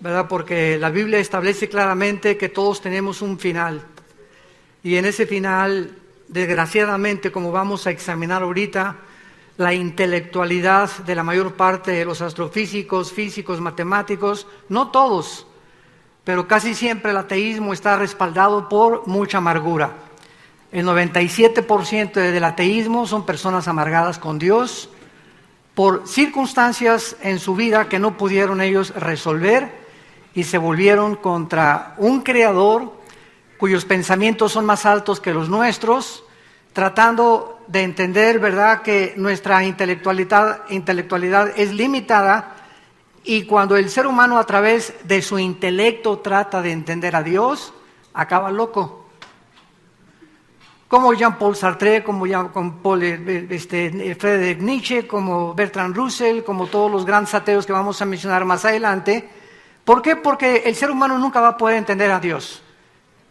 ¿verdad? Porque la Biblia establece claramente que todos tenemos un final. Y en ese final, desgraciadamente, como vamos a examinar ahorita, la intelectualidad de la mayor parte de los astrofísicos, físicos, matemáticos, no todos, pero casi siempre el ateísmo está respaldado por mucha amargura. El 97% del ateísmo son personas amargadas con Dios por circunstancias en su vida que no pudieron ellos resolver y se volvieron contra un creador cuyos pensamientos son más altos que los nuestros, tratando de entender, ¿verdad?, que nuestra intelectualidad es limitada, y cuando el ser humano a través de su intelecto trata de entender a Dios, acaba loco. Como Jean-Paul Sartre, como Friedrich Nietzsche, como Bertrand Russell, como todos los grandes ateos que vamos a mencionar más adelante. ¿Por qué? Porque el ser humano nunca va a poder entender a Dios.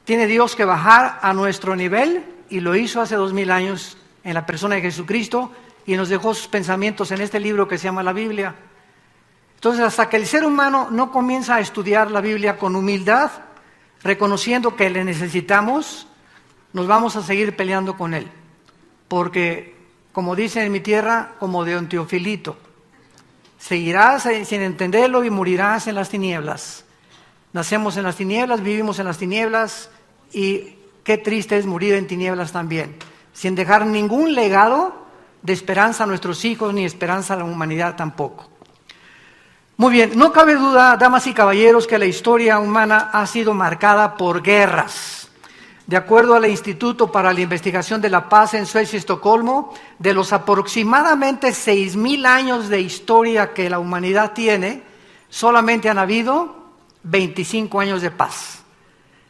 Tiene Dios que bajar a nuestro nivel, y lo hizo hace 2000 años en la persona de Jesucristo, y nos dejó sus pensamientos en este libro que se llama la Biblia. Entonces, hasta que el ser humano no comienza a estudiar la Biblia con humildad, reconociendo que le necesitamos, nos vamos a seguir peleando con él. Porque, como dicen en mi tierra, como de un Teofilito, seguirás sin entenderlo y morirás en las tinieblas. Nacemos en las tinieblas, vivimos en las tinieblas, y qué triste es morir en tinieblas también, sin dejar ningún legado de esperanza a nuestros hijos, ni esperanza a la humanidad tampoco. Muy bien, no cabe duda, damas y caballeros, que la historia humana ha sido marcada por guerras. De acuerdo al Instituto para la Investigación de la Paz en Suecia y Estocolmo, de los aproximadamente 6,000 años de historia que la humanidad tiene, solamente han habido 25 años de paz.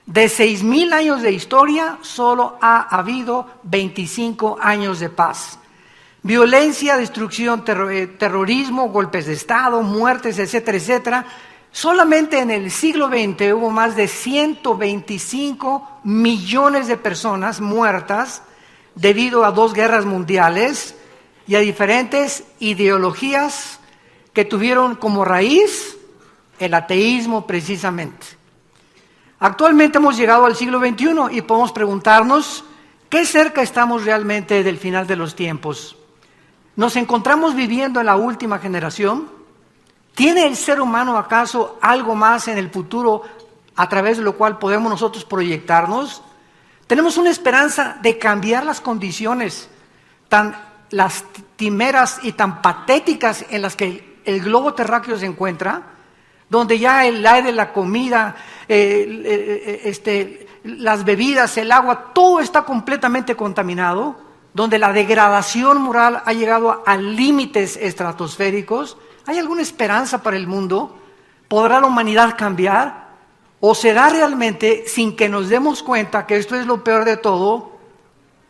De 6,000 años de historia, solo ha habido 25 años de paz. Violencia, destrucción, terrorismo, golpes de Estado, muertes, etcétera, etcétera. Solamente en el siglo XX hubo más de 125 millones de personas muertas debido a 2 guerras mundiales y a diferentes ideologías que tuvieron como raíz el ateísmo precisamente. Actualmente hemos llegado al siglo XXI y podemos preguntarnos qué cerca estamos realmente del final de los tiempos. ¿Nos encontramos viviendo en la última generación? ¿Tiene el ser humano acaso algo más en el futuro a través de lo cual podemos nosotros proyectarnos? ¿Tenemos una esperanza de cambiar las condiciones tan lastimeras y tan patéticas en las que el globo terráqueo se encuentra? Donde ya el aire, la comida, las bebidas, el agua, todo está completamente contaminado, donde la degradación moral ha llegado a límites estratosféricos. ¿Hay alguna esperanza para el mundo? ¿Podrá la humanidad cambiar? ¿O será realmente, sin que nos demos cuenta que esto es lo peor de todo,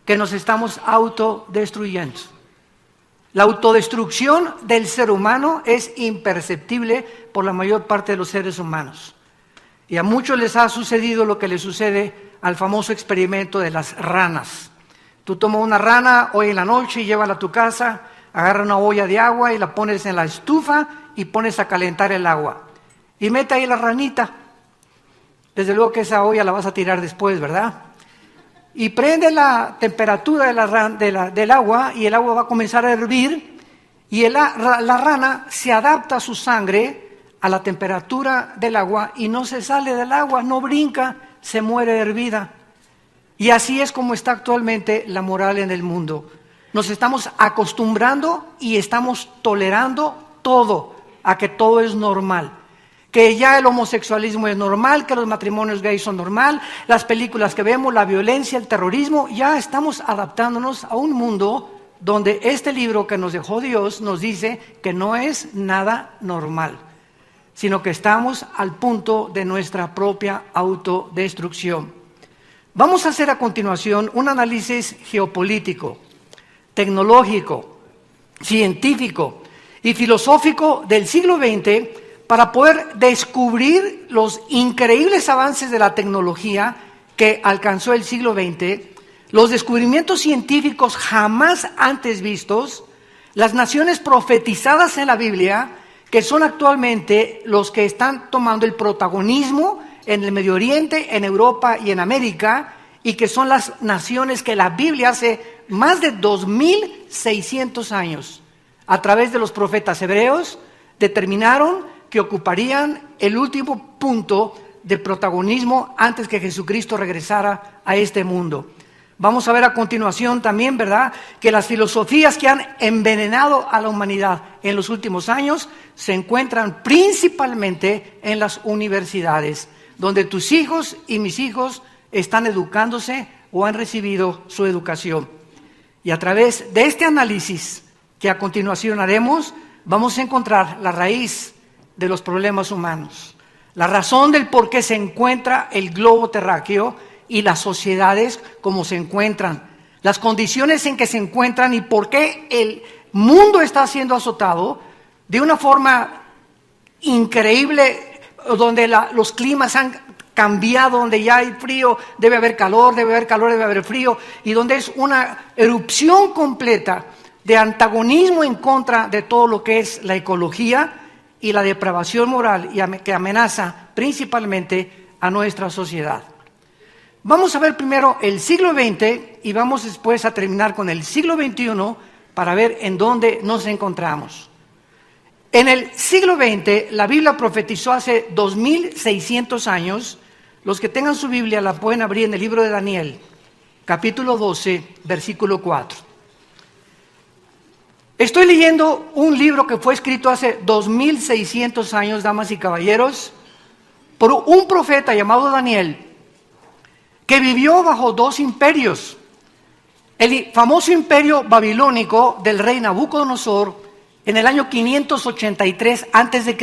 que nos estamos autodestruyendo? La autodestrucción del ser humano es imperceptible por la mayor parte de los seres humanos. Y a muchos les ha sucedido lo que le sucede al famoso experimento de las ranas. Tú tomas una rana hoy en la noche y llévala a tu casa, agarra una olla de agua y la pones en la estufa y pones a calentar el agua. Y mete ahí la ranita. Desde luego que esa olla la vas a tirar después, ¿verdad? Y prende la temperatura del agua y el agua va a comenzar a hervir, y la rana se adapta a su sangre a la temperatura del agua y no se sale del agua, no brinca, se muere hervida. Y así es como está actualmente la moral en el mundo. Nos estamos acostumbrando y estamos tolerando todo, a que todo es normal. Que ya el homosexualismo es normal, que los matrimonios gays son normal, las películas que vemos, la violencia, el terrorismo, ya estamos adaptándonos a un mundo donde este libro que nos dejó Dios nos dice que no es nada normal, sino que estamos al punto de nuestra propia autodestrucción. Vamos a hacer a continuación un análisis geopolítico, tecnológico, científico y filosófico del siglo XX para poder descubrir los increíbles avances de la tecnología que alcanzó el siglo XX, los descubrimientos científicos jamás antes vistos, las naciones profetizadas en la Biblia que son actualmente los que están tomando el protagonismo en el Medio Oriente, en Europa y en América, y que son las naciones que la Biblia hace más de 2600 años, a través de los profetas hebreos, determinaron que ocuparían el último punto de protagonismo antes que Jesucristo regresara a este mundo. Vamos a ver a continuación también, ¿verdad?, que las filosofías que han envenenado a la humanidad en los últimos años se encuentran principalmente en las universidades, donde tus hijos y mis hijos están educándose o han recibido su educación. Y a través de este análisis que a continuación haremos, vamos a encontrar la raíz de los problemas humanos, la razón del por qué se encuentra el globo terráqueo y las sociedades como se encuentran, las condiciones en que se encuentran y por qué el mundo está siendo azotado de una forma increíble, donde los climas han cambiado, donde ya hay frío, debe haber calor, debe haber frío, y donde es una erupción completa de antagonismo en contra de todo lo que es la ecología y la depravación moral que amenaza principalmente a nuestra sociedad. Vamos a ver primero el siglo XX y vamos después a terminar con el siglo XXI para ver en dónde nos encontramos. En el siglo XX, la Biblia profetizó hace 2600 años. Los que tengan su Biblia la pueden abrir en el libro de Daniel, capítulo 12, versículo 4. Estoy leyendo un libro que fue escrito hace 2600 años, damas y caballeros, por un profeta llamado Daniel, que vivió bajo dos imperios. El famoso imperio babilónico del rey Nabucodonosor en el año 583 a.C.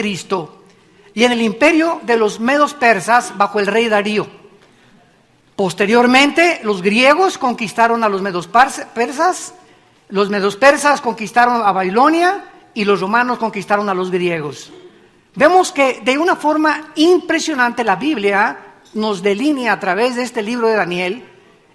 y en el imperio de los medos persas bajo el rey Darío. Posteriormente, los griegos conquistaron a los medos persas, los medos persas conquistaron a Babilonia y los romanos conquistaron a los griegos. Vemos que de una forma impresionante la Biblia nos delinea a través de este libro de Daniel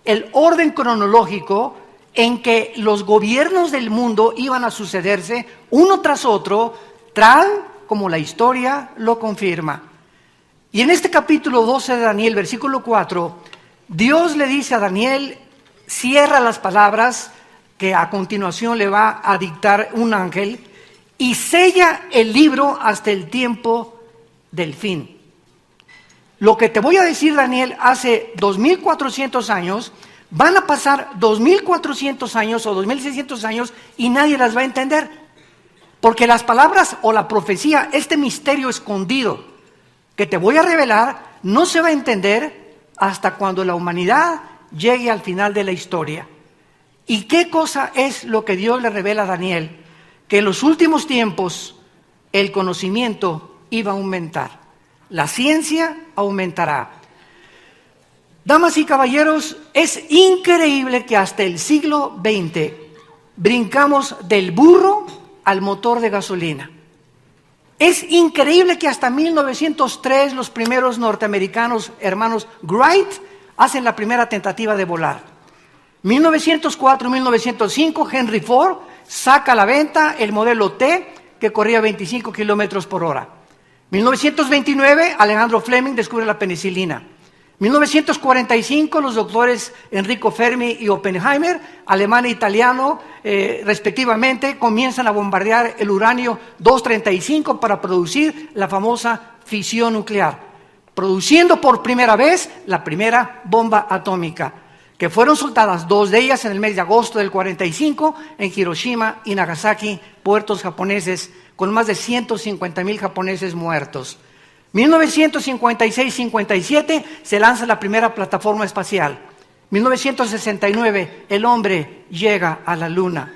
el orden cronológico en que los gobiernos del mundo iban a sucederse uno tras otro, tal como la historia lo confirma. Y en este capítulo 12 de Daniel, versículo 4, Dios le dice a Daniel, cierra las palabras que a continuación le va a dictar un ángel, y sella el libro hasta el tiempo del fin. Lo que te voy a decir, Daniel, hace 2400 años, van a pasar 2400 años o 2600 años y nadie las va a entender. Porque las palabras o la profecía, este misterio escondido que te voy a revelar, no se va a entender hasta cuando la humanidad llegue al final de la historia. ¿Y qué cosa es lo que Dios le revela a Daniel? Que en los últimos tiempos el conocimiento iba a aumentar. La ciencia aumentará. Damas y caballeros, es increíble que hasta el siglo XX brincamos del burro al motor de gasolina. Es increíble que hasta 1903 los primeros norteamericanos, hermanos Wright, hacen la primera tentativa de volar. 1904 y 1905, Henry Ford saca a la venta el modelo T, que corría 25 kilómetros por hora. 1929, Alejandro Fleming descubre la penicilina. 1945, los doctores Enrico Fermi y Oppenheimer, alemán e italiano, respectivamente, comienzan a bombardear el uranio 235 para producir la famosa fisión nuclear, produciendo por primera vez la primera bomba atómica, que fueron soltadas 2 de ellas en el mes de agosto del 45 en Hiroshima y Nagasaki, puertos japoneses, con más de 150,000 japoneses muertos. 1956-57 se lanza la primera plataforma espacial. 1969 el hombre llega a la luna.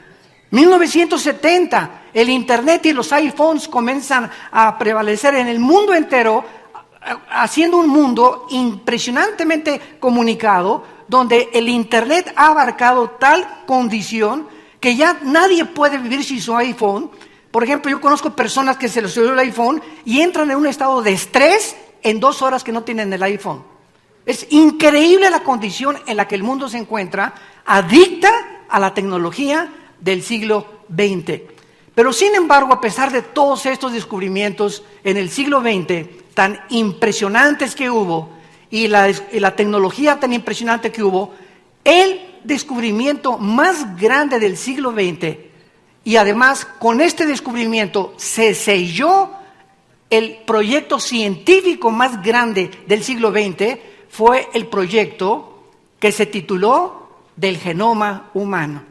1970 el internet y los iPhones comienzan a prevalecer en el mundo entero, haciendo un mundo impresionantemente comunicado, donde el internet ha abarcado tal condición que ya nadie puede vivir sin su iPhone. Por ejemplo, yo conozco personas que se les olvidó el iPhone y entran en un estado de estrés en 2 horas que no tienen el iPhone. Es increíble la condición en la que el mundo se encuentra, adicta a la tecnología del siglo XX. Pero sin embargo, a pesar de todos estos descubrimientos en el siglo XX, tan impresionantes que hubo, y la tecnología tan impresionante que hubo, el descubrimiento más grande del siglo XX, y además con este descubrimiento se selló el proyecto científico más grande del siglo XX, fue el proyecto que se tituló del genoma humano.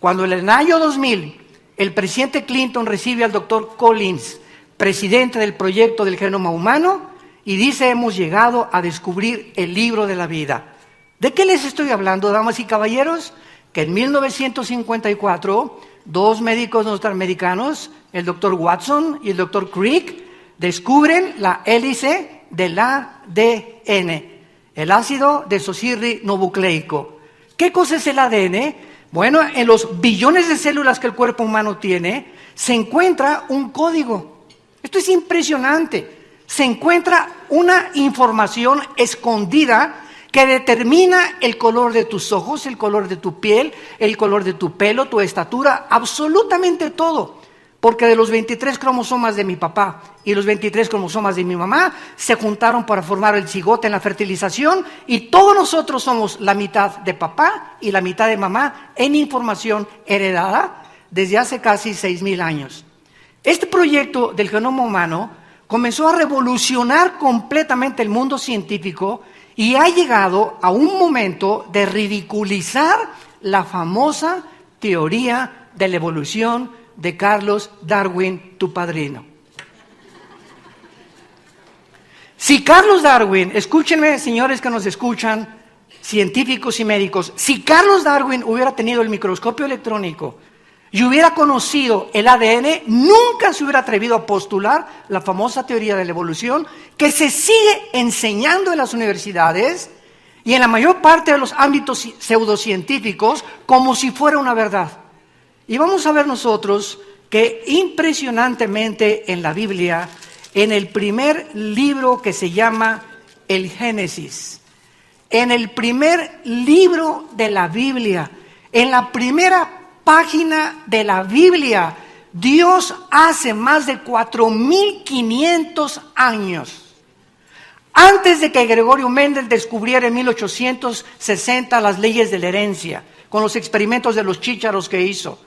Cuando en el año 2000 el presidente Clinton recibe al doctor Collins, presidente del proyecto del genoma humano, y dice: hemos llegado a descubrir el libro de la vida. ¿De qué les estoy hablando, damas y caballeros? Que en 1954, dos médicos norteamericanos, el doctor Watson y el doctor Crick, descubren la hélice del ADN, el ácido desoxirribonucleico. ¿Qué cosa es el ADN? Bueno, en los billones de células que el cuerpo humano tiene, se encuentra un código. Esto es impresionante. Se encuentra una información escondida que determina el color de tus ojos, el color de tu piel, el color de tu pelo, tu estatura, absolutamente todo. Porque de los 23 cromosomas de mi papá y los 23 cromosomas de mi mamá se juntaron para formar el cigote en la fertilización, y todos nosotros somos la mitad de papá y la mitad de mamá en información heredada desde hace casi 6,000 años. Este proyecto del genoma humano comenzó a revolucionar completamente el mundo científico y ha llegado a un momento de ridiculizar la famosa teoría de la evolución de Charles Darwin, tu padrino. Si Charles Darwin, escúchenme señores que nos escuchan, científicos y médicos, si Charles Darwin hubiera tenido el microscopio electrónico y hubiera conocido el ADN, nunca se hubiera atrevido a postular la famosa teoría de la evolución que se sigue enseñando en las universidades y en la mayor parte de los ámbitos pseudocientíficos como si fuera una verdad. Y vamos a ver nosotros que impresionantemente en la Biblia, en el primer libro que se llama el Génesis, en el primer libro de la Biblia, en la primera página de la Biblia, Dios hace más de 4,500 años, antes de que Gregorio Mendel descubriera en 1860 las leyes de la herencia, con los experimentos de los chícharos que hizo.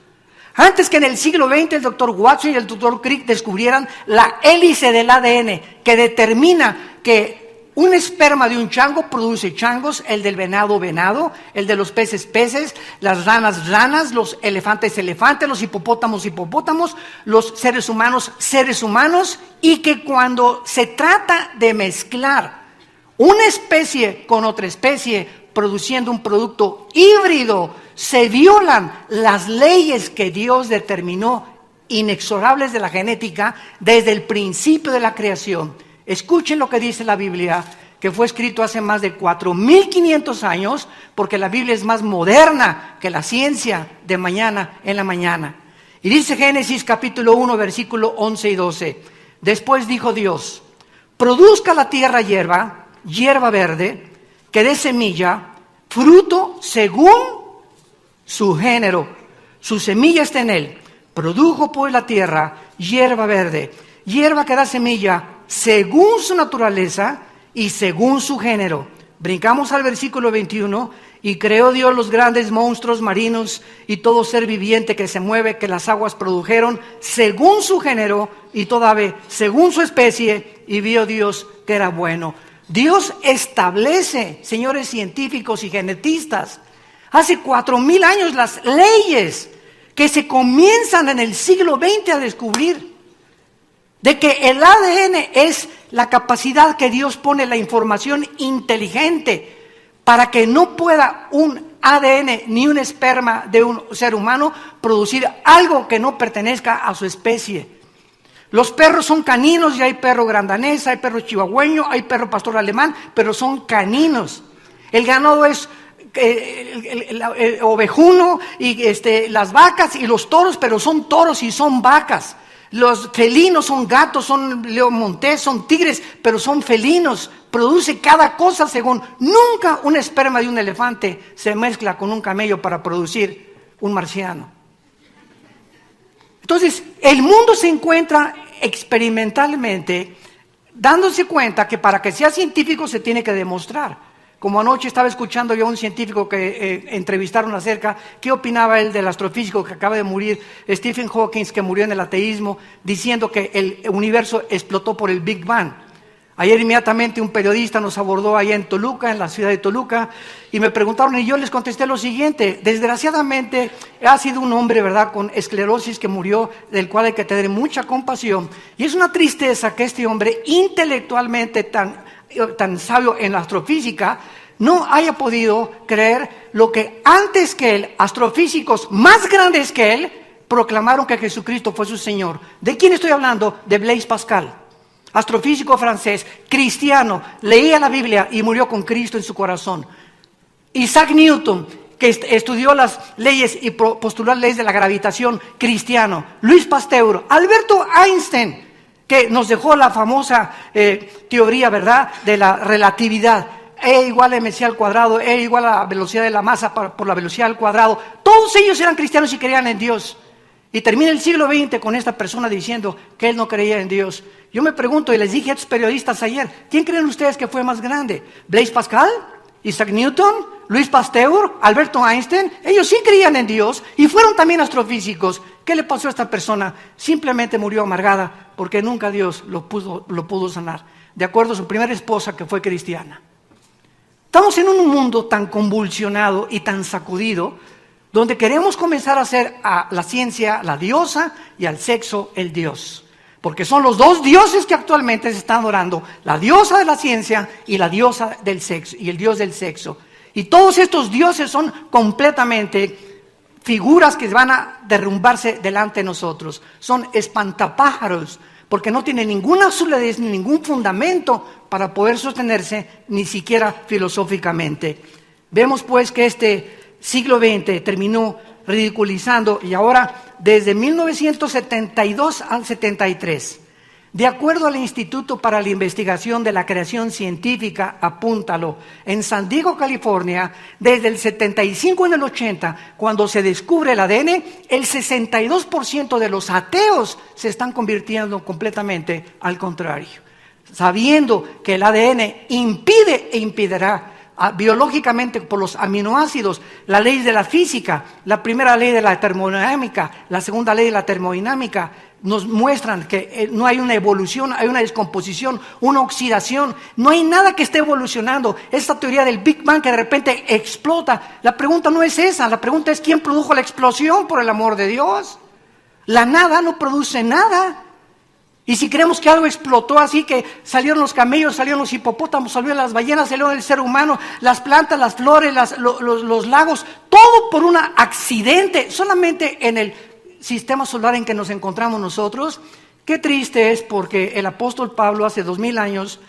Antes que en el siglo XX el doctor Watson y el doctor Crick descubrieran la hélice del ADN que determina que un esperma de un chango produce changos, el del venado, venado, el de los peces, peces, las ranas, ranas, los elefantes, elefantes, los hipopótamos, hipopótamos, los seres humanos, seres humanos, y que cuando se trata de mezclar una especie con otra especie, produciendo un producto híbrido, se violan las leyes que Dios determinó, inexorables de la genética, desde el principio de la creación. Escuchen lo que dice la Biblia, que fue escrito hace más de 4,500 años, porque la Biblia es más moderna que la ciencia de mañana en la mañana. Y dice Génesis capítulo 1, versículo 11 y 12. Después dijo Dios: produzca la tierra hierba, hierba verde, que dé semilla, fruto según su género, su semilla está en él. Produjo pues la tierra hierba verde, hierba que da semilla según su naturaleza y según su género. Brincamos al versículo 21. Y creó Dios los grandes monstruos marinos y todo ser viviente que se mueve, que las aguas produjeron según su género, y toda ave según su especie, y vio Dios que era bueno. Dios establece, señores científicos y genetistas, hace 4,000 años las leyes que se comienzan en el siglo XX a descubrir, de que el ADN es la capacidad que Dios pone la información inteligente para que no pueda un ADN ni un esperma de un ser humano producir algo que no pertenezca a su especie. Los perros son caninos y hay perro grandanés, hay perro chihuahueño, hay perro pastor alemán, pero son caninos. El ganado es el ovejuno y las vacas y los toros, pero son toros y son vacas. Los felinos son gatos, son león montés, son tigres, pero son felinos. Produce cada cosa según. Nunca un esperma de un elefante se mezcla con un camello para producir un marciano. Entonces, el mundo se encuentra experimentalmente dándose cuenta que para que sea científico se tiene que demostrar. Como anoche estaba escuchando yo a un científico que entrevistaron acerca, ¿qué opinaba él del astrofísico que acaba de morir, Stephen Hawking, que murió en el ateísmo, diciendo que el universo explotó por el Big Bang? Ayer inmediatamente un periodista nos abordó allá en Toluca, en la ciudad de Toluca, y me preguntaron y yo les contesté lo siguiente: desgraciadamente ha sido un hombre, ¿verdad?, con esclerosis que murió, del cual hay que tener mucha compasión, y es una tristeza que este hombre intelectualmente tan sabio en la astrofísica no haya podido creer lo que antes que él, astrofísicos más grandes que él, proclamaron que Jesucristo fue su Señor. ¿De quién estoy hablando? De Blaise Pascal, astrofísico francés, cristiano, leía la Biblia y murió con Cristo en su corazón. Isaac Newton, que estudió las leyes y postuló las leyes de la gravitación, cristiano. Luis Pasteur, Alberto Einstein, que nos dejó la famosa teoría, ¿verdad?, de la relatividad. E igual a mc al cuadrado, E igual a la velocidad de la masa por la velocidad al cuadrado. Todos ellos eran cristianos y creían en Dios. Y termina el siglo XX con esta persona diciendo que él no creía en Dios. Yo me pregunto, y les dije a estos periodistas ayer, ¿quién creen ustedes que fue más grande? ¿Blaise Pascal? ¿Isaac Newton? ¿Luis Pasteur? ¿Alberto Einstein? Ellos sí creían en Dios y fueron también astrofísicos. ¿Qué le pasó a esta persona? Simplemente murió amargada porque nunca Dios lo pudo sanar, de acuerdo a su primera esposa, que fue cristiana. Estamos en un mundo tan convulsionado y tan sacudido, donde queremos comenzar a hacer a la ciencia la diosa y al sexo el dios. Porque son los dos dioses que actualmente se están adorando: la diosa de la ciencia y la diosa del sexo, y el dios del sexo. Y todos estos dioses son completamente figuras que van a derrumbarse delante de nosotros. Son espantapájaros, porque no tienen ninguna solidez ni ningún fundamento para poder sostenerse, ni siquiera filosóficamente. Vemos pues que este siglo XX terminó ridiculizando, y ahora desde 1972 al 73, de acuerdo al Instituto para la Investigación de la Creación Científica, apúntalo, en San Diego, California, desde el 75 en el 80, cuando se descubre el ADN, el 62% de los ateos se están convirtiendo completamente al contrario, sabiendo que el ADN impide e impedirá biológicamente por los aminoácidos, la ley de la física, la primera ley de la termodinámica, la segunda ley de la termodinámica, nos muestran que no hay una evolución, hay una descomposición, una oxidación, no hay nada que esté evolucionando. Esta teoría del Big Bang que de repente explota, la pregunta no es esa, la pregunta es ¿quién produjo la explosión, por el amor de Dios? La nada no produce nada. Y si creemos que algo explotó así, que salieron los camellos, salieron los hipopótamos, salieron las ballenas, salió el ser humano, las plantas, las flores, los lagos, todo por un accidente, solamente en el sistema solar en que nos encontramos nosotros. Qué triste es, porque el apóstol Pablo hace 2000 años,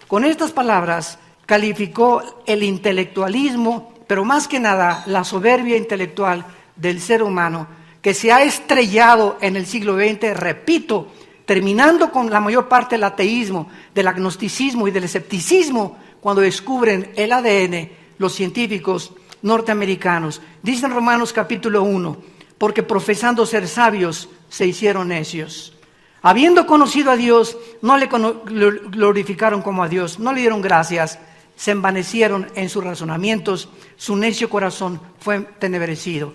con estas palabras, calificó el intelectualismo, pero más que nada la soberbia intelectual del ser humano, que se ha estrellado en el siglo XX, repito, terminando con la mayor parte del ateísmo, del agnosticismo y del escepticismo, cuando descubren el ADN los científicos norteamericanos. Dice en Romanos capítulo 1, porque profesando ser sabios, se hicieron necios. Habiendo conocido a Dios, no le glorificaron como a Dios, no le dieron gracias, se envanecieron en sus razonamientos, su necio corazón fue entenebrecido.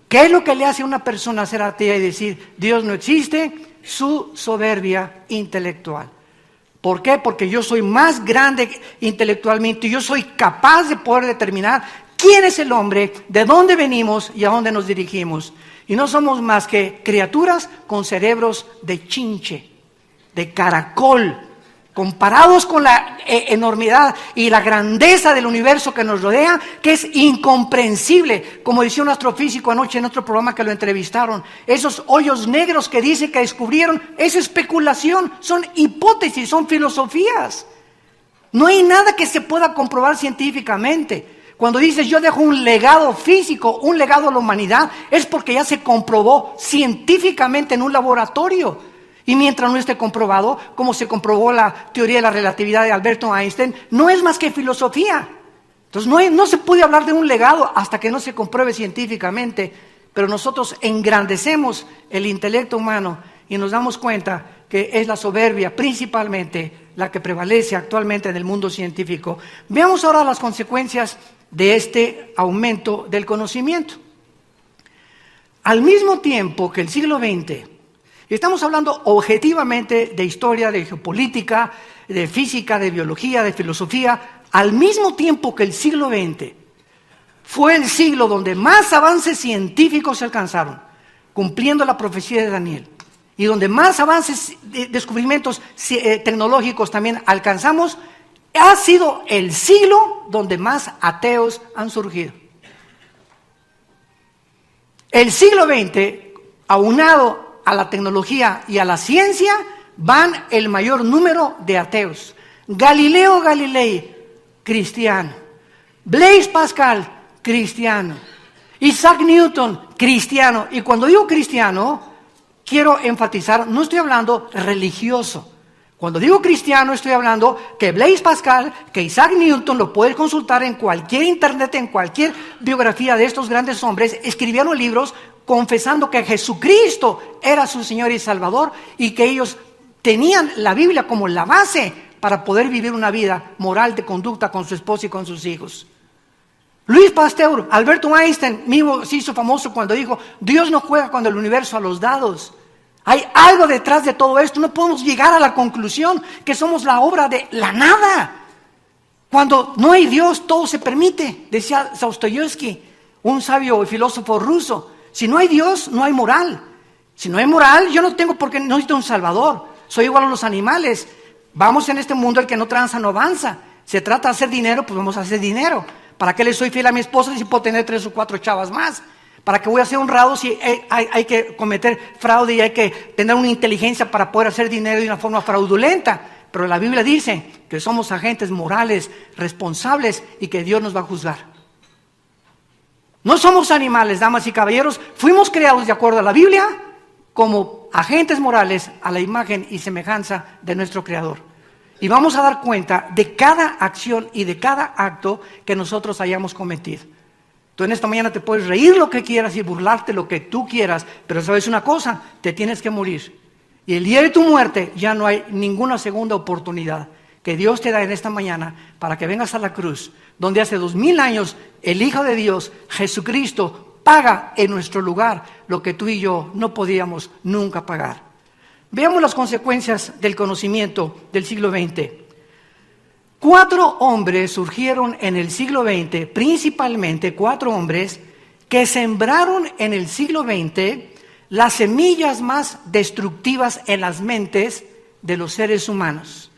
¿Qué es lo que le hace a una persona ser atea y decir Dios no existe? Su soberbia intelectual. ¿Por qué? Porque yo soy más grande intelectualmente, yo soy capaz de poder determinar quién es el hombre, de dónde venimos y a dónde nos dirigimos. Y no somos más que criaturas con cerebros de chinche, de caracol, comparados con la enormidad y la grandeza del universo que nos rodea, que es incomprensible. Como decía un astrofísico anoche en otro programa que lo entrevistaron, esos hoyos negros que dice que descubrieron es especulación, son hipótesis, son filosofías. No hay nada que se pueda comprobar científicamente. Cuando dices yo dejo un legado físico, un legado a la humanidad, es porque ya se comprobó científicamente en un laboratorio. Y mientras no esté comprobado, como se comprobó la teoría de la relatividad de Alberto Einstein, no es más que filosofía. Entonces no se puede hablar de un legado hasta que no se compruebe científicamente pero nosotros engrandecemos el intelecto humano y nos damos cuenta que es la soberbia principalmente la que prevalece actualmente en el mundo científico. Veamos ahora las consecuencias de este aumento del conocimiento. Al mismo tiempo que el siglo XX, y estamos hablando objetivamente de historia, de geopolítica, de física, de biología, de filosofía, al mismo tiempo que el siglo XX fue el siglo donde más avances científicos se alcanzaron, cumpliendo la profecía de Daniel, y donde más avances, descubrimientos tecnológicos también alcanzamos, ha sido el siglo donde más ateos han surgido. El siglo XX, aunado a la tecnología y a la ciencia, van el mayor número de ateos. Galileo Galilei, cristiano. Blaise Pascal, cristiano. Isaac Newton, cristiano. Y cuando digo cristiano, quiero enfatizar, no estoy hablando religioso. Cuando digo cristiano, estoy hablando que Blaise Pascal, que Isaac Newton, lo puedes consultar en cualquier internet, en cualquier biografía de estos grandes hombres, escribieron libros confesando que Jesucristo era su Señor y Salvador y que ellos tenían la Biblia como la base para poder vivir una vida moral de conducta con su esposa y con sus hijos. Louis Pasteur, Alberto Einstein mismo se hizo famoso cuando dijo: Dios no juega con el universo a los dados. Hay algo detrás de todo esto. No podemos llegar a la conclusión que somos la obra de la nada. Cuando no hay Dios, todo se permite, decía Dostoyevsky, un sabio filósofo ruso. Si no hay Dios, no hay moral. Si no hay moral, yo no tengo por qué, no necesito un salvador. Soy igual a los animales. Vamos en este mundo, el que no tranza no avanza. Se trata de hacer dinero, pues vamos a hacer dinero. ¿Para qué le soy fiel a mi esposa si puedo tener 3 o 4 chavas más? ¿Para qué voy a ser honrado si hay que cometer fraude y hay que tener una inteligencia para poder hacer dinero de una forma fraudulenta? Pero la Biblia dice que somos agentes morales, responsables y que Dios nos va a juzgar. No somos animales, damas y caballeros. Fuimos creados de acuerdo a la Biblia como agentes morales a la imagen y semejanza de nuestro Creador. Y vamos a dar cuenta de cada acción y de cada acto que nosotros hayamos cometido. Tú en esta mañana te puedes reír lo que quieras y burlarte lo que tú quieras, pero sabes una cosa, te tienes que morir. Y el día de tu muerte ya no hay ninguna segunda oportunidad que Dios te da en esta mañana para que vengas a la cruz, donde hace 2000 años el Hijo de Dios, Jesucristo, paga en nuestro lugar lo que tú y yo no podíamos nunca pagar. Veamos las consecuencias del conocimiento del siglo XX. 4 hombres surgieron en el siglo XX, principalmente 4 hombres que sembraron en el siglo XX las semillas más destructivas en las mentes de los seres humanos.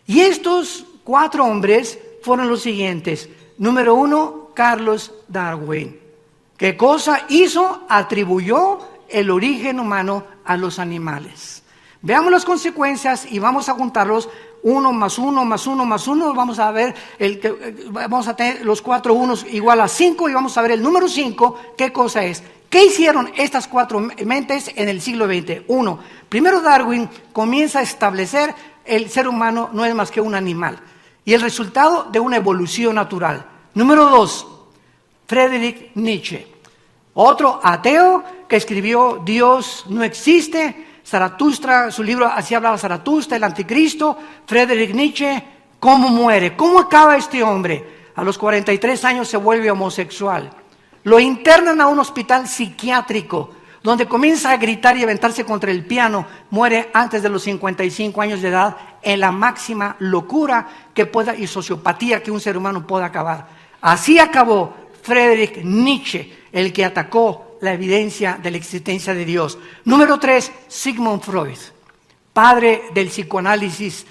Y estos 4 hombres fueron los siguientes. Número 1, Charles Darwin. ¿Qué cosa hizo? Atribuyó el origen humano a los animales. Veamos las consecuencias y vamos a juntarlos. 1 más 1 más 1 más 1, vamos a ver, vamos a tener los 4 unos igual a 5 y vamos a ver el número 5, ¿qué cosa es? ¿Qué hicieron estas 4 mentes en el siglo XX? 1, primero Darwin comienza a establecer el ser humano no es más que un animal y el resultado de una evolución natural. Número 2, Friedrich Nietzsche, otro ateo que escribió Dios no existe. Zaratustra, su libro así hablaba Zaratustra, el anticristo. Friedrich Nietzsche, ¿cómo muere? ¿Cómo acaba este hombre? A los 43 años se vuelve homosexual. Lo internan a un hospital psiquiátrico, donde comienza a gritar y aventarse contra el piano. Muere antes de los 55 años de edad, en la máxima locura que pueda y sociopatía que un ser humano pueda acabar. Así acabó Friedrich Nietzsche, el que atacó la evidencia de la existencia de Dios. Número 3, Sigmund Freud, padre del psicoanálisis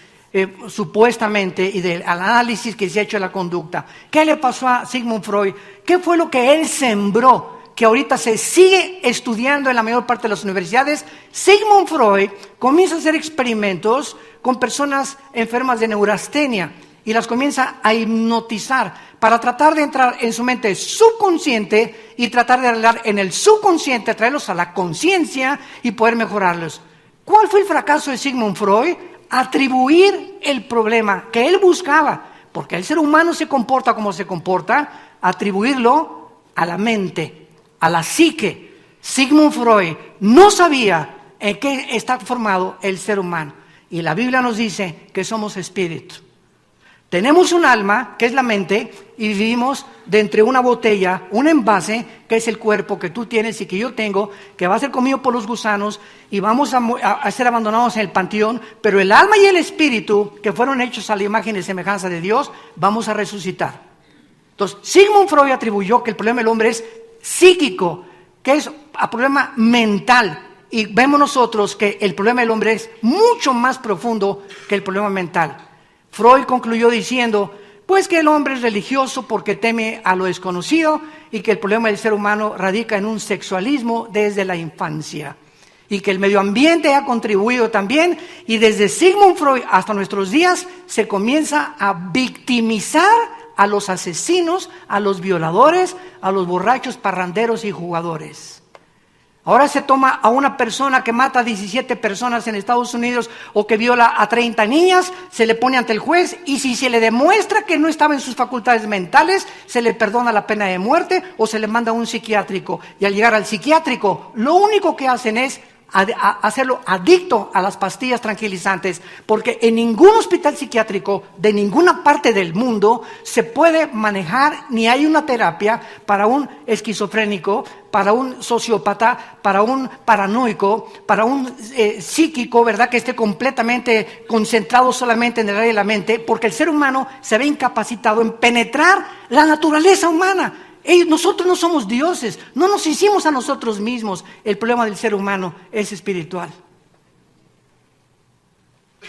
supuestamente y del análisis que se ha hecho de la conducta. ¿Qué le pasó a Sigmund Freud? ¿Qué fue lo que él sembró? Que ahorita se sigue estudiando en la mayor parte de las universidades. Sigmund Freud comienza a hacer experimentos con personas enfermas de neurastenia y las comienza a hipnotizar para tratar de entrar en su mente subconsciente y tratar de arreglar en el subconsciente, traerlos a la conciencia y poder mejorarlos. ¿Cuál fue el fracaso de Sigmund Freud? Atribuir el problema que él buscaba, porque el ser humano se comporta como se comporta, atribuirlo a la mente, a la psique. Sigmund Freud no sabía en qué está formado el ser humano. Y la Biblia nos dice que somos espíritu. Tenemos un alma, que es la mente, y vivimos dentro de una botella, un envase, que es el cuerpo que tú tienes y que yo tengo, que va a ser comido por los gusanos y vamos a ser abandonados en el panteón, pero el alma y el espíritu, que fueron hechos a la imagen y semejanza de Dios, vamos a resucitar. Entonces, Sigmund Freud atribuyó que el problema del hombre es psíquico, que es un problema mental. Y vemos nosotros que el problema del hombre es mucho más profundo que el problema mental. Freud concluyó diciendo, pues que el hombre es religioso porque teme a lo desconocido y que el problema del ser humano radica en un sexualismo desde la infancia. Y que el medio ambiente ha contribuido también, y desde Sigmund Freud hasta nuestros días se comienza a victimizar a los asesinos, a los violadores, a los borrachos, parranderos y jugadores. Ahora se toma a una persona que mata a 17 personas en Estados Unidos o que viola a 30 niñas, se le pone ante el juez y si se le demuestra que no estaba en sus facultades mentales, se le perdona la pena de muerte o se le manda a un psiquiátrico. Y al llegar al psiquiátrico, lo único que hacen es hacerlo adicto a las pastillas tranquilizantes, porque en ningún hospital psiquiátrico de ninguna parte del mundo se puede manejar ni hay una terapia para un esquizofrénico, para un sociópata, para un paranoico, para un psíquico, ¿verdad?, que esté completamente concentrado solamente en el área de la mente, porque el ser humano se ve incapacitado en penetrar la naturaleza humana. Nosotros no somos dioses, no nos hicimos a nosotros mismos. El problema del ser humano es espiritual.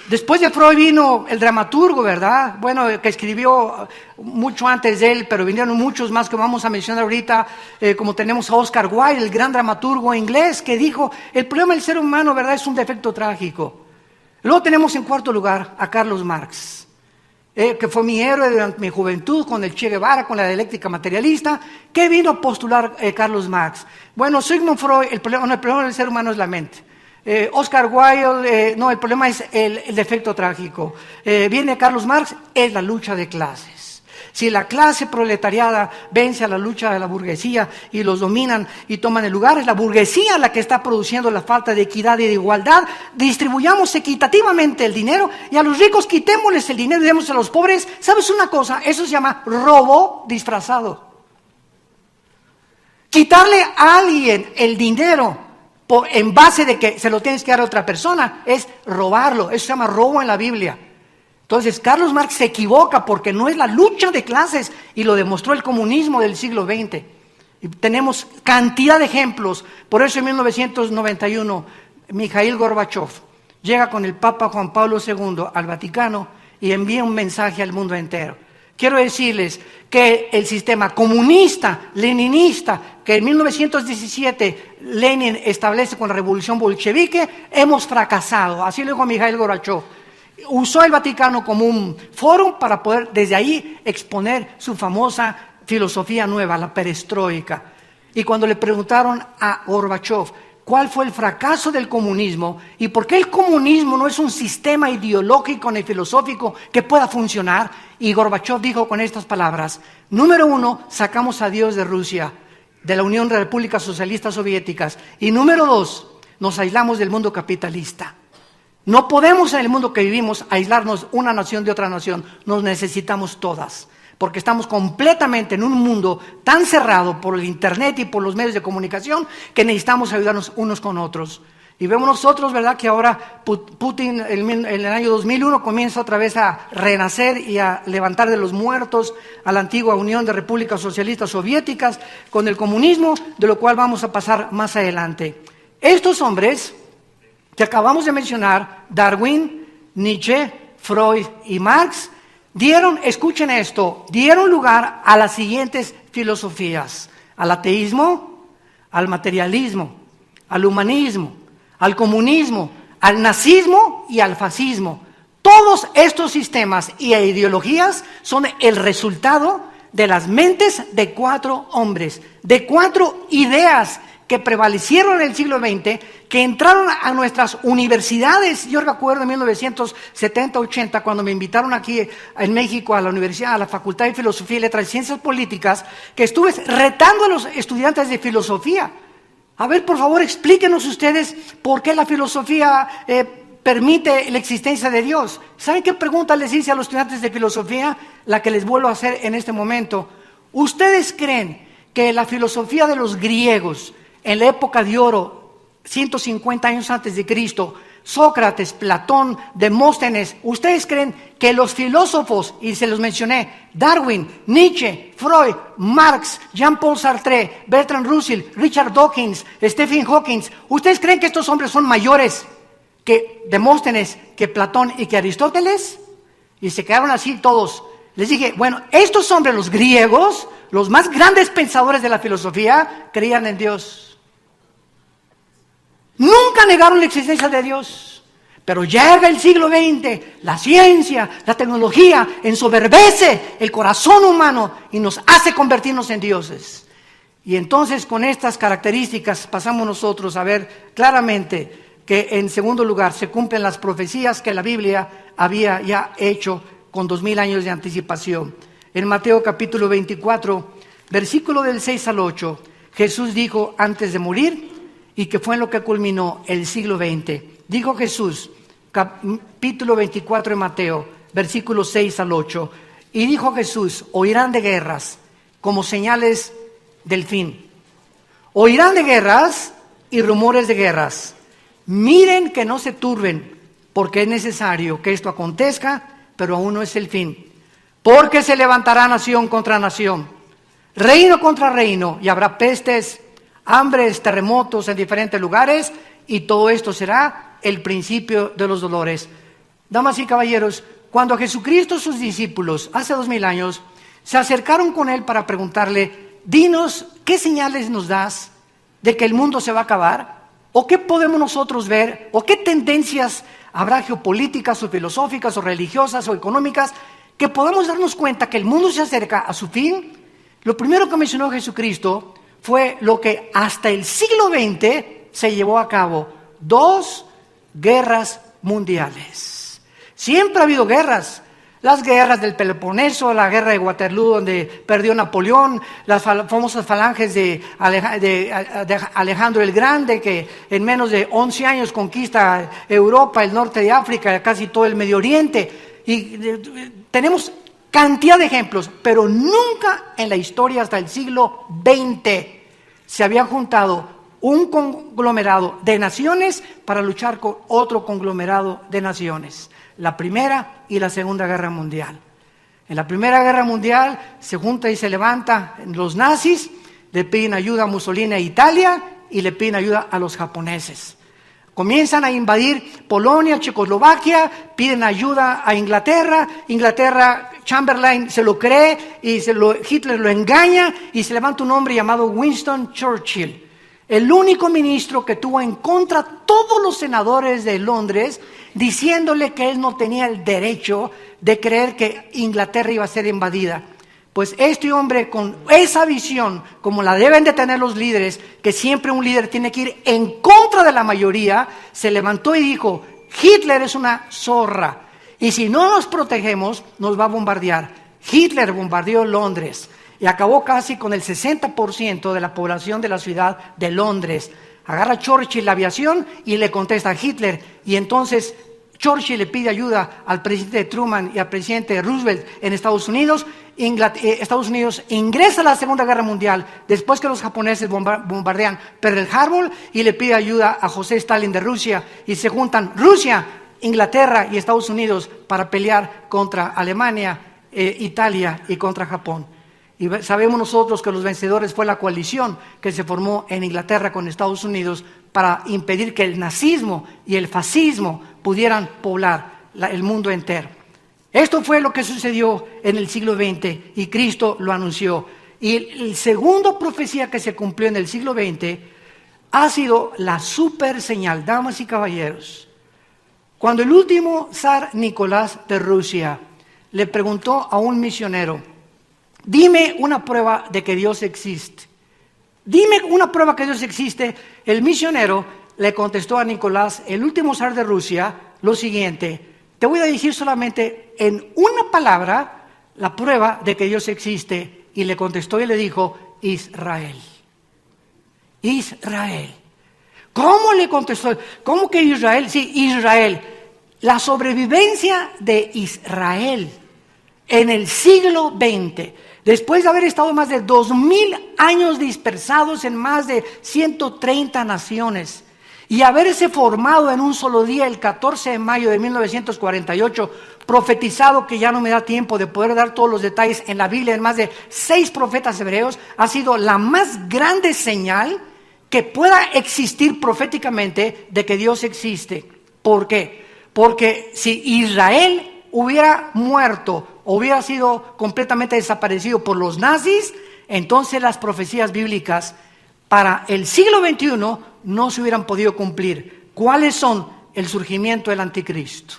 Después de Freud vino el dramaturgo, ¿verdad? Bueno, que escribió mucho antes de él, pero vinieron muchos más que vamos a mencionar ahorita, como tenemos a Oscar Wilde, el gran dramaturgo inglés, que dijo, el problema del ser humano, ¿verdad?, es un defecto trágico. Luego tenemos en cuarto lugar a Carlos Marx. Que fue mi héroe durante mi juventud con el Che Guevara, con la dialéctica materialista. ¿Qué vino a postular Carlos Marx? Bueno, Sigmund Freud, el problema del ser humano es la mente. Oscar Wilde, el problema es el defecto trágico. Viene Carlos Marx, es la lucha de clases. Si la clase proletariada vence a la lucha de la burguesía y los dominan y toman el lugar, es la burguesía la que está produciendo la falta de equidad y de igualdad. Distribuyamos equitativamente el dinero y a los ricos quitémosles el dinero y demos a los pobres. ¿Sabes una cosa? Eso se llama robo disfrazado. Quitarle a alguien el dinero en base de que se lo tienes que dar a otra persona es robarlo. Eso se llama robo en la Biblia. Entonces, Carlos Marx se equivoca porque no es la lucha de clases y lo demostró el comunismo del siglo XX. Y tenemos cantidad de ejemplos. Por eso en 1991, Mikhail Gorbachev llega con el Papa Juan Pablo II al Vaticano y envía un mensaje al mundo entero. Quiero decirles que el sistema comunista, leninista, que en 1917 Lenin establece con la revolución bolchevique, hemos fracasado. Así lo dijo Mikhail Gorbachev. Usó el Vaticano como un foro para poder desde ahí exponer su famosa filosofía nueva, la perestroika. Y cuando le preguntaron a Gorbachev cuál fue el fracaso del comunismo y por qué el comunismo no es un sistema ideológico ni filosófico que pueda funcionar, y Gorbachev dijo con estas palabras: número 1, sacamos a Dios de Rusia, de la Unión de Repúblicas Socialistas Soviéticas, y número 2, nos aislamos del mundo capitalista. No podemos en el mundo que vivimos aislarnos una nación de otra nación, nos necesitamos todas, porque estamos completamente en un mundo tan cerrado por el internet y por los medios de comunicación que necesitamos ayudarnos unos con otros. Y vemos nosotros, ¿verdad?, que ahora Putin en el año 2001 comienza otra vez a renacer y a levantar de los muertos a la antigua Unión de Repúblicas Socialistas Soviéticas con el comunismo, de lo cual vamos a pasar más adelante. Estos hombres que acabamos de mencionar, Darwin, Nietzsche, Freud y Marx, escuchen esto, dieron lugar a las siguientes filosofías: al ateísmo, al materialismo, al humanismo, al comunismo, al nazismo y al fascismo. Todos estos sistemas y ideologías son el resultado de las mentes de 4 hombres, de 4 ideas que prevalecieron en el siglo XX, que entraron a nuestras universidades. Yo recuerdo en 1970-80, cuando me invitaron aquí en México a la universidad, a la Facultad de Filosofía y Letras y Ciencias Políticas, que estuve retando a los estudiantes de filosofía. A ver, por favor, explíquenos ustedes por qué la filosofía permite la existencia de Dios. ¿Saben qué pregunta les hice a los estudiantes de filosofía? La que les vuelvo a hacer en este momento. ¿Ustedes creen que la filosofía de los griegos en la época de oro, 150 años antes de Cristo, Sócrates, Platón, Demóstenes, ¿ustedes creen que los filósofos, y se los mencioné, Darwin, Nietzsche, Freud, Marx, Jean-Paul Sartre, Bertrand Russell, Richard Dawkins, Stephen Hawking, ¿ustedes creen que estos hombres son mayores que Demóstenes, que Platón y que Aristóteles? Y se quedaron así todos. Les dije, bueno, estos hombres, los griegos, los más grandes pensadores de la filosofía, creían en Dios. Nunca negaron la existencia de Dios. Pero llega el siglo XX, la ciencia, la tecnología, ensoberbece el corazón humano y nos hace convertirnos en dioses. Y entonces con estas características pasamos nosotros a ver claramente que en segundo lugar se cumplen las profecías que la Biblia había ya hecho con 2000 años de anticipación. En Mateo capítulo 24, versículo del 6 al 8, Jesús dijo antes de morir, y que fue en lo que culminó el siglo XX. Dijo Jesús, capítulo 24 de Mateo, versículos 6 al 8, y dijo Jesús, oirán de guerras como señales del fin. Oirán de guerras y rumores de guerras. Miren que no se turben, porque es necesario que esto acontezca, pero aún no es el fin. Porque se levantará nación contra nación, reino contra reino, y habrá pestes, hambres, terremotos en diferentes lugares, y todo esto será el principio de los dolores. Damas y caballeros, cuando Jesucristo y sus discípulos, hace 2000 años, se acercaron con Él para preguntarle, dinos, ¿qué señales nos das de que el mundo se va a acabar? ¿O qué podemos nosotros ver? ¿O qué tendencias habrá geopolíticas o filosóficas o religiosas o económicas que podamos darnos cuenta que el mundo se acerca a su fin? Lo primero que mencionó Jesucristo fue lo que hasta el siglo XX se llevó a cabo: 2 guerras mundiales. Siempre ha habido guerras. Las guerras del Peloponeso, la guerra de Waterloo donde perdió Napoleón, las famosas falanges de Alejandro el Grande, que en menos de 11 años conquista Europa, el norte de África, casi todo el Medio Oriente. Y tenemos cantidad de ejemplos, pero nunca en la historia hasta el siglo XX se había juntado un conglomerado de naciones para luchar con otro conglomerado de naciones. La Primera y la Segunda Guerra Mundial. En la Primera Guerra Mundial se junta y se levanta los nazis, le piden ayuda a Mussolini e Italia y le piden ayuda a los japoneses. Comienzan a invadir Polonia, Checoslovaquia, piden ayuda a Inglaterra. Inglaterra, Chamberlain se lo cree y Hitler lo engaña y se levanta un hombre llamado Winston Churchill. El único ministro que tuvo en contra a todos los senadores de Londres, diciéndole que él no tenía el derecho de creer que Inglaterra iba a ser invadida. Pues este hombre, con esa visión, como la deben de tener los líderes, que siempre un líder tiene que ir en contra de la mayoría, se levantó y dijo, Hitler es una zorra, y si no nos protegemos, nos va a bombardear. Hitler bombardeó Londres y acabó casi con el 60% de la población de la ciudad de Londres. Agarra Churchill la aviación y le contesta a Hitler, y entonces Churchill le pide ayuda al presidente Truman y al presidente Roosevelt en Estados Unidos. Estados Unidos ingresa a la Segunda Guerra Mundial después que los japoneses bombardean Pearl Harbor, y le pide ayuda a José Stalin de Rusia, y se juntan Rusia, Inglaterra y Estados Unidos para pelear contra Alemania, Italia y contra Japón. Y sabemos nosotros que los vencedores fue la coalición que se formó en Inglaterra con Estados Unidos para impedir que el nazismo y el fascismo pudieran poblar el mundo entero. Esto fue lo que sucedió en el siglo XX y Cristo lo anunció. Y la segunda profecía que se cumplió en el siglo XX ha sido la super señal, damas y caballeros. Cuando el último zar Nicolás de Rusia le preguntó a un misionero, dime una prueba de que Dios existe. Dime una prueba que Dios existe. El misionero le contestó a Nicolás, el último zar de Rusia, lo siguiente: te voy a decir solamente en una palabra la prueba de que Dios existe. Y le contestó y le dijo, Israel. Israel. ¿Cómo le contestó? ¿Cómo que Israel? Sí, Israel. La sobrevivencia de Israel en el siglo XX, después de haber estado más de 2000 años dispersados en más de 130 naciones y haberse formado en un solo día, el 14 de mayo de 1948, profetizado, que ya no me da tiempo de poder dar todos los detalles, en la Biblia en más de 6 profetas hebreos, ha sido la más grande señal que pueda existir proféticamente de que Dios existe. ¿Por qué? Porque si Israel hubiera muerto, hubiera sido completamente desaparecido por los nazis, entonces las profecías bíblicas para el siglo XXI no se hubieran podido cumplir. ¿Cuáles son? El surgimiento del anticristo.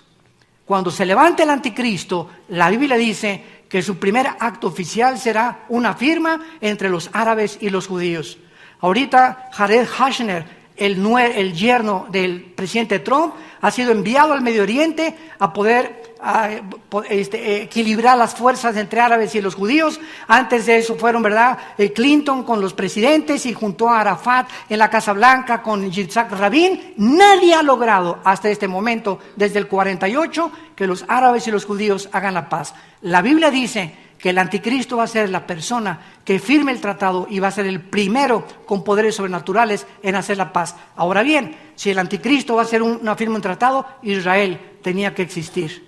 Cuando se levante el anticristo, la Biblia dice que su primer acto oficial será una firma entre los árabes y los judíos. Ahorita Jared Kushner, el yerno del presidente Trump, ha sido enviado al Medio Oriente a poder equilibrar las fuerzas entre árabes y los judíos. Antes de eso fueron, ¿verdad?, Clinton con los presidentes, y junto a Arafat en la Casa Blanca con Yitzhak Rabin. Nadie ha logrado hasta este momento, desde el 48, que los árabes y los judíos hagan la paz. La Biblia dice que el anticristo va a ser la persona que firme el tratado y va a ser el primero con poderes sobrenaturales en hacer la paz. Ahora bien, si el anticristo va a ser una firma en tratado, Israel tenía que existir.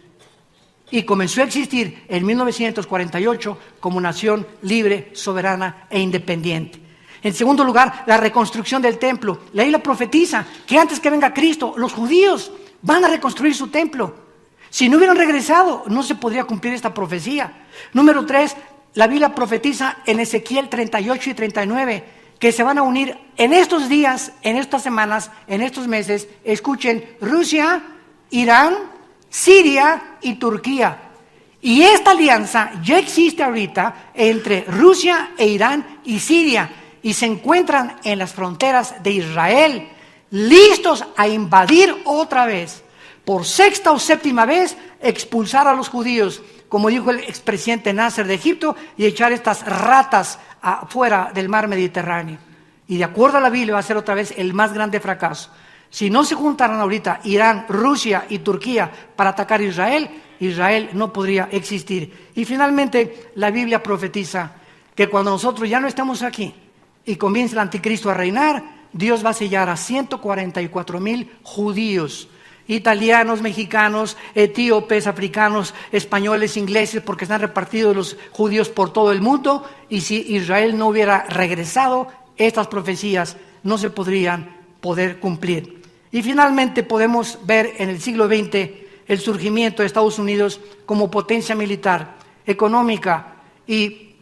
Y comenzó a existir en 1948 como nación libre, soberana e independiente. En segundo lugar, la reconstrucción del templo. La Biblia profetiza que antes que venga Cristo, los judíos van a reconstruir su templo. Si no hubieran regresado, no se podría cumplir esta profecía. Número 3, la Biblia profetiza en Ezequiel 38 y 39 que se van a unir en estos días, en estas semanas, en estos meses. Escuchen: Rusia, Irán, Siria y Turquía. Y esta alianza ya existe ahorita entre Rusia e Irán y Siria, y se encuentran en las fronteras de Israel, listos a invadir otra vez, por sexta o séptima vez, expulsar a los judíos, como dijo el expresidente Nasser de Egipto, y echar estas ratas afuera del mar Mediterráneo. Y de acuerdo a la Biblia va a ser otra vez el más grande fracaso. Si no se juntaran ahorita Irán, Rusia y Turquía para atacar a Israel, Israel no podría existir. Y finalmente la Biblia profetiza que cuando nosotros ya no estamos aquí y comience el anticristo a reinar, Dios va a sellar a 144,000 judíos, italianos, mexicanos, etíopes, africanos, españoles, ingleses, porque están repartidos los judíos por todo el mundo. Y si Israel no hubiera regresado, estas profecías no se podrían poder cumplir. Y finalmente podemos ver en el siglo XX el surgimiento de Estados Unidos como potencia militar, económica y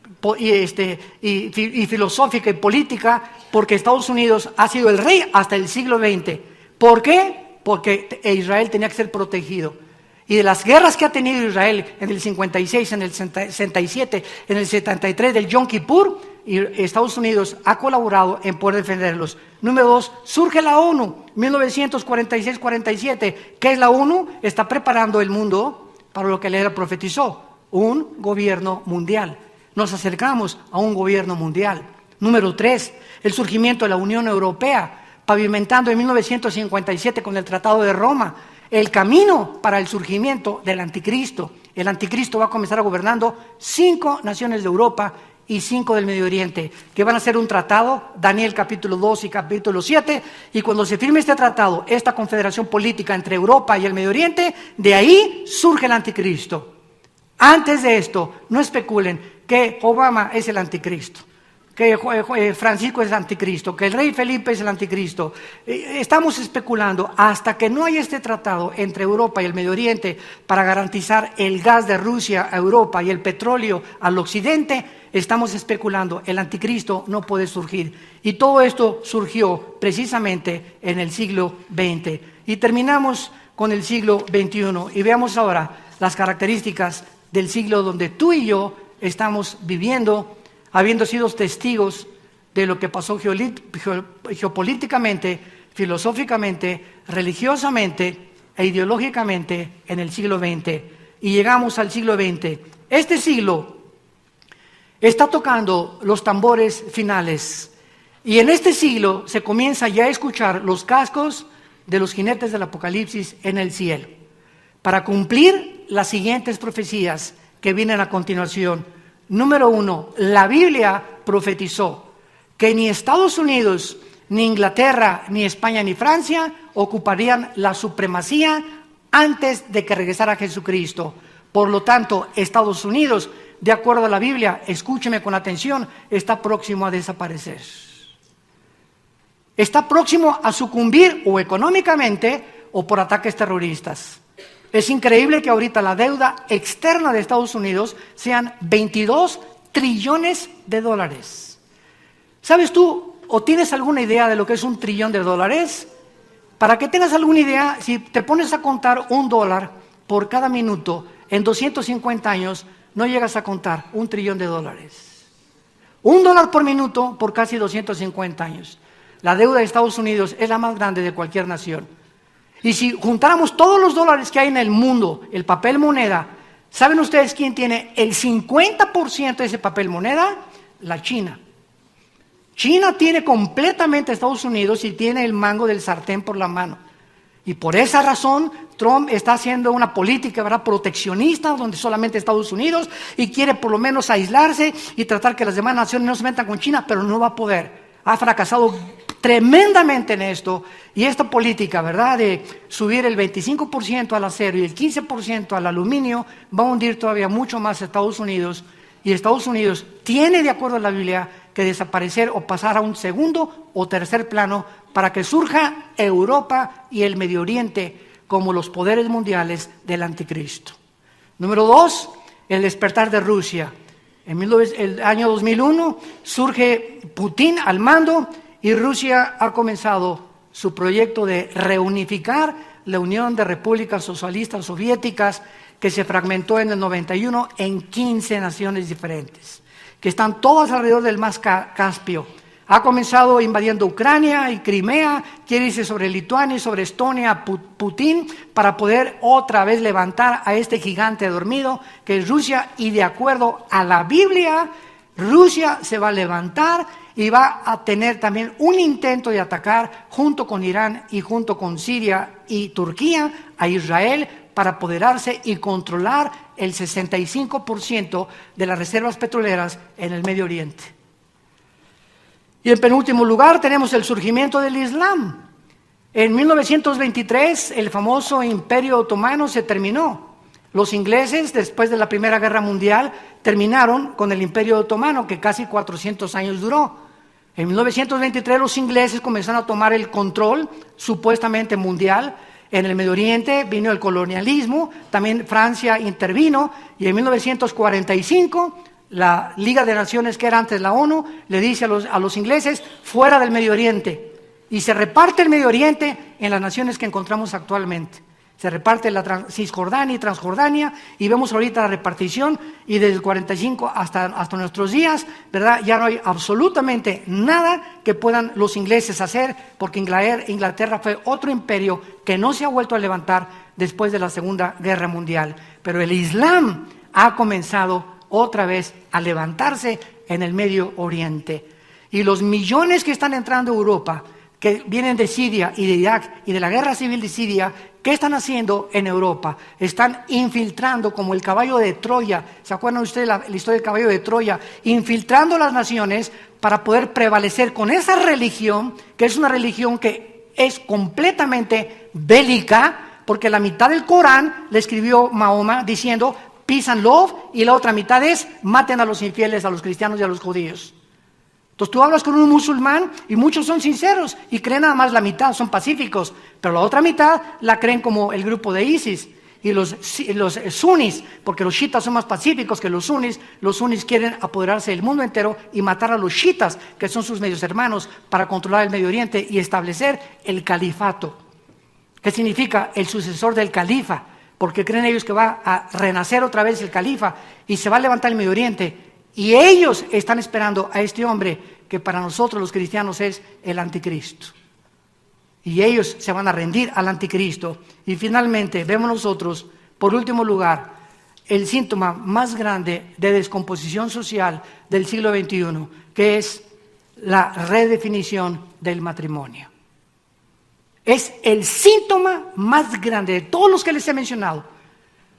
filosófica y política, porque Estados Unidos ha sido el rey hasta el siglo XX. ¿Por qué? Porque Israel tenía que ser protegido. Y de las guerras que ha tenido Israel en el 56, en el 67, en el 73 del Yom Kippur, Estados Unidos ha colaborado en poder defenderlos. Número 2, surge la ONU, 1946-47. ¿Qué es la ONU? Está preparando el mundo para lo que él profetizó, un gobierno mundial. Nos acercamos a un gobierno mundial. Número 3, el surgimiento de la Unión Europea, pavimentando en 1957 con el Tratado de Roma el camino para el surgimiento del anticristo. El anticristo va a comenzar gobernando 5 naciones de Europa y 5 del Medio Oriente, que van a hacer un tratado, Daniel capítulo 2 y capítulo 7, y cuando se firme este tratado, esta confederación política entre Europa y el Medio Oriente, de ahí surge el anticristo. Antes de esto, no especulen que Obama es el anticristo, que Francisco es el anticristo, que el rey Felipe es el anticristo. Estamos especulando hasta que no haya este tratado entre Europa y el Medio Oriente para garantizar el gas de Rusia a Europa y el petróleo al occidente. Estamos especulando, el anticristo no puede surgir. Y todo esto surgió precisamente en el siglo XX. Y terminamos con el siglo XXI y veamos ahora las características del siglo donde tú y yo estamos viviendo, habiendo sido testigos de lo que pasó geopolíticamente, filosóficamente, religiosamente e ideológicamente en el siglo XX. Y llegamos al siglo XX. Este siglo está tocando los tambores finales. Y en este siglo se comienza ya a escuchar los cascos de los jinetes del Apocalipsis en el cielo, para cumplir las siguientes profecías que vienen a continuación. Número 1, la Biblia profetizó que ni Estados Unidos, ni Inglaterra, ni España, ni Francia ocuparían la supremacía antes de que regresara Jesucristo. Por lo tanto, Estados Unidos, de acuerdo a la Biblia, escúcheme con atención, está próximo a desaparecer. Está próximo a sucumbir o económicamente o por ataques terroristas. Es increíble que ahorita la deuda externa de Estados Unidos sean 22 trillones de dólares. ¿Sabes tú o tienes alguna idea de lo que es $1 trillón? Para que tengas alguna idea, si te pones a contar $1 por cada minuto, en 250 años no llegas a contar $1 trillón. $1 por minuto por casi 250 años. La deuda de Estados Unidos es la más grande de cualquier nación. Y si juntáramos todos los dólares que hay en el mundo, el papel moneda, ¿saben ustedes quién tiene el 50% de ese papel moneda? La China. China tiene completamente a Estados Unidos y tiene el mango del sartén por la mano. Y por esa razón, Trump está haciendo una política, ¿verdad?, proteccionista, donde solamente Estados Unidos, y quiere por lo menos aislarse y tratar que las demás naciones no se metan con China, pero no va a poder. Ha fracasado tremendamente en esto, y esta política, ¿verdad?, de subir el 25% al acero y el 15% al aluminio, va a hundir todavía mucho más a Estados Unidos, y Estados Unidos tiene, de acuerdo a la Biblia, que desaparecer o pasar a un segundo o tercer plano para que surja Europa y el Medio Oriente como los poderes mundiales del anticristo. Número 2, el despertar de Rusia. En el año 2001 surge Putin al mando y Rusia ha comenzado su proyecto de reunificar la Unión de Repúblicas Socialistas Soviéticas, que se fragmentó en el 91 en 15 naciones diferentes, que están todas alrededor del mar Caspio. Ha comenzado invadiendo Ucrania y Crimea, quiere irse sobre Lituania y sobre Estonia, Putin, para poder otra vez levantar a este gigante dormido que es Rusia, y de acuerdo a la Biblia, Rusia se va a levantar y va a tener también un intento de atacar junto con Irán y junto con Siria y Turquía a Israel para apoderarse y controlar el 65% de las reservas petroleras en el Medio Oriente. Y en penúltimo lugar tenemos el surgimiento del Islam. En 1923 el famoso Imperio Otomano se terminó. Los ingleses, después de la Primera Guerra Mundial, terminaron con el Imperio Otomano, que casi 400 años duró. En 1923 los ingleses comenzaron a tomar el control, supuestamente mundial. En el Medio Oriente vino el colonialismo, también Francia intervino, y en 1945 la Liga de Naciones, que era antes la ONU, le dice a los ingleses, fuera del Medio Oriente. Y se reparte el Medio Oriente en las naciones que encontramos actualmente. Se reparte la Cisjordania y Transjordania, y vemos ahorita la repartición, y desde el 45 hasta nuestros días, ¿verdad?, ya no hay absolutamente nada que puedan los ingleses hacer, porque Inglaterra fue otro imperio que no se ha vuelto a levantar después de la Segunda Guerra Mundial. Pero el Islam ha comenzado otra vez a levantarse en el Medio Oriente. Y los millones que están entrando a Europa, que vienen de Siria y de Irak y de la guerra civil de Siria, ¿qué están haciendo en Europa? Están infiltrando como el caballo de Troya. ¿Se acuerdan ustedes la historia del caballo de Troya? Infiltrando las naciones para poder prevalecer con esa religión, que es una religión que es completamente bélica, porque la mitad del Corán le escribió Mahoma diciendo peace and love, y la otra mitad es maten a los infieles, a los cristianos y a los judíos. Entonces tú hablas con un musulmán y muchos son sinceros y creen nada más la mitad, son pacíficos, pero la otra mitad la creen como el grupo de ISIS y los sunis, porque los chiitas son más pacíficos que los sunis quieren apoderarse del mundo entero y matar a los chiitas, que son sus medios hermanos, para controlar el Medio Oriente y establecer el califato. ¿Qué significa? El sucesor del califa, porque creen ellos que va a renacer otra vez el califa y se va a levantar el Medio Oriente. Y ellos están esperando a este hombre que para nosotros los cristianos es el anticristo. Y ellos se van a rendir al anticristo. Y finalmente vemos nosotros, por último lugar, el síntoma más grande de descomposición social del siglo XXI, que es la redefinición del matrimonio. Es el síntoma más grande de todos los que les he mencionado.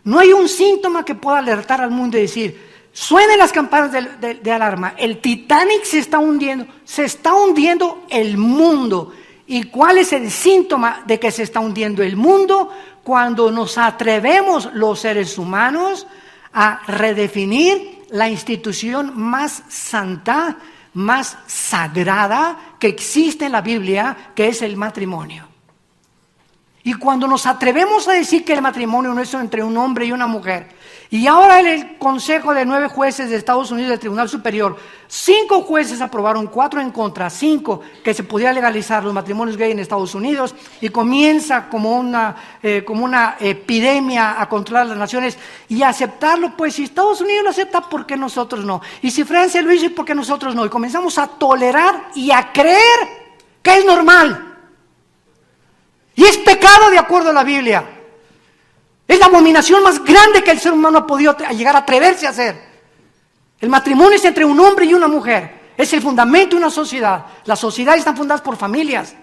No hay un síntoma que pueda alertar al mundo y decir, suenen las campanas de alarma, el Titanic se está hundiendo el mundo. ¿Y cuál es el síntoma de que se está hundiendo el mundo? Cuando nos atrevemos los seres humanos a redefinir la institución más santa, más sagrada que existe en la Biblia, que es el matrimonio. Y cuando nos atrevemos a decir que el matrimonio no es entre un hombre y una mujer, y ahora el Consejo de 9 jueces de Estados Unidos del Tribunal Superior, 5 jueces aprobaron, 4 en contra, 5 que se pudiera legalizar los matrimonios gay en Estados Unidos, y comienza como una epidemia a controlar las naciones y a aceptarlo. Pues si Estados Unidos lo acepta, ¿por qué nosotros no? Y si Francia lo hizo, ¿por qué nosotros no? Y comenzamos a tolerar y a creer que es normal. Y es pecado de acuerdo a la Biblia. Es la abominación más grande que el ser humano ha podido llegar a atreverse a hacer. El matrimonio es entre un hombre y una mujer. Es el fundamento de una sociedad. Las sociedades están fundadas por familias.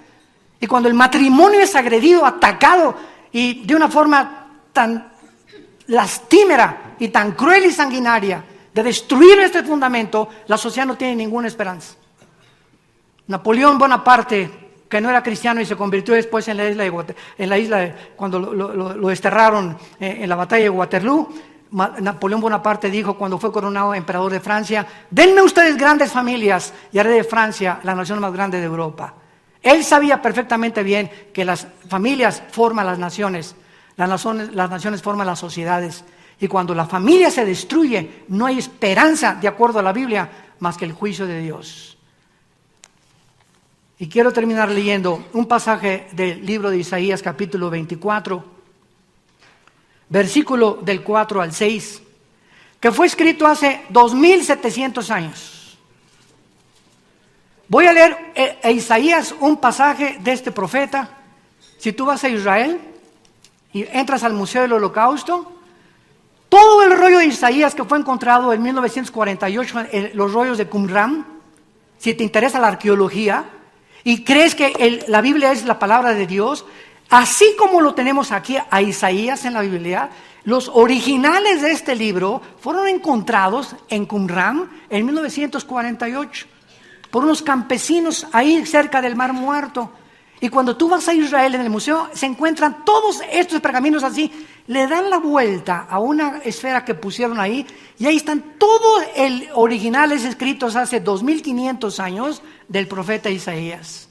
Y cuando el matrimonio es agredido, atacado, y de una forma tan lastimera y tan cruel y sanguinaria, de destruir este fundamento, la sociedad no tiene ninguna esperanza. Napoleón Bonaparte, que no era cristiano y se convirtió después en la isla cuando lo desterraron en la batalla de Waterloo, Napoleón Bonaparte dijo cuando fue coronado emperador de Francia: denme ustedes grandes familias y haré de Francia la nación más grande de Europa. Él sabía perfectamente bien que las familias forman las naciones forman las sociedades, y cuando la familia se destruye no hay esperanza, de acuerdo a la Biblia, más que el juicio de Dios. Y quiero terminar leyendo un pasaje del libro de Isaías, capítulo 24, versículo del 4 al 6, que fue escrito hace 2700 años. Voy a leer a Isaías un pasaje de este profeta. Si tú vas a Israel y entras al Museo del Holocausto, todo el rollo de Isaías que fue encontrado en 1948, los rollos de Qumran, si te interesa la arqueología, y crees que la Biblia es la palabra de Dios, así como lo tenemos aquí a Isaías en la Biblia, los originales de este libro fueron encontrados en Qumran en 1948 por unos campesinos ahí cerca del Mar Muerto. Y cuando tú vas a Israel en el museo se encuentran todos estos pergaminos así, le dan la vuelta a una esfera que pusieron ahí y ahí están todos originales escritos hace 2500 años del profeta Isaías.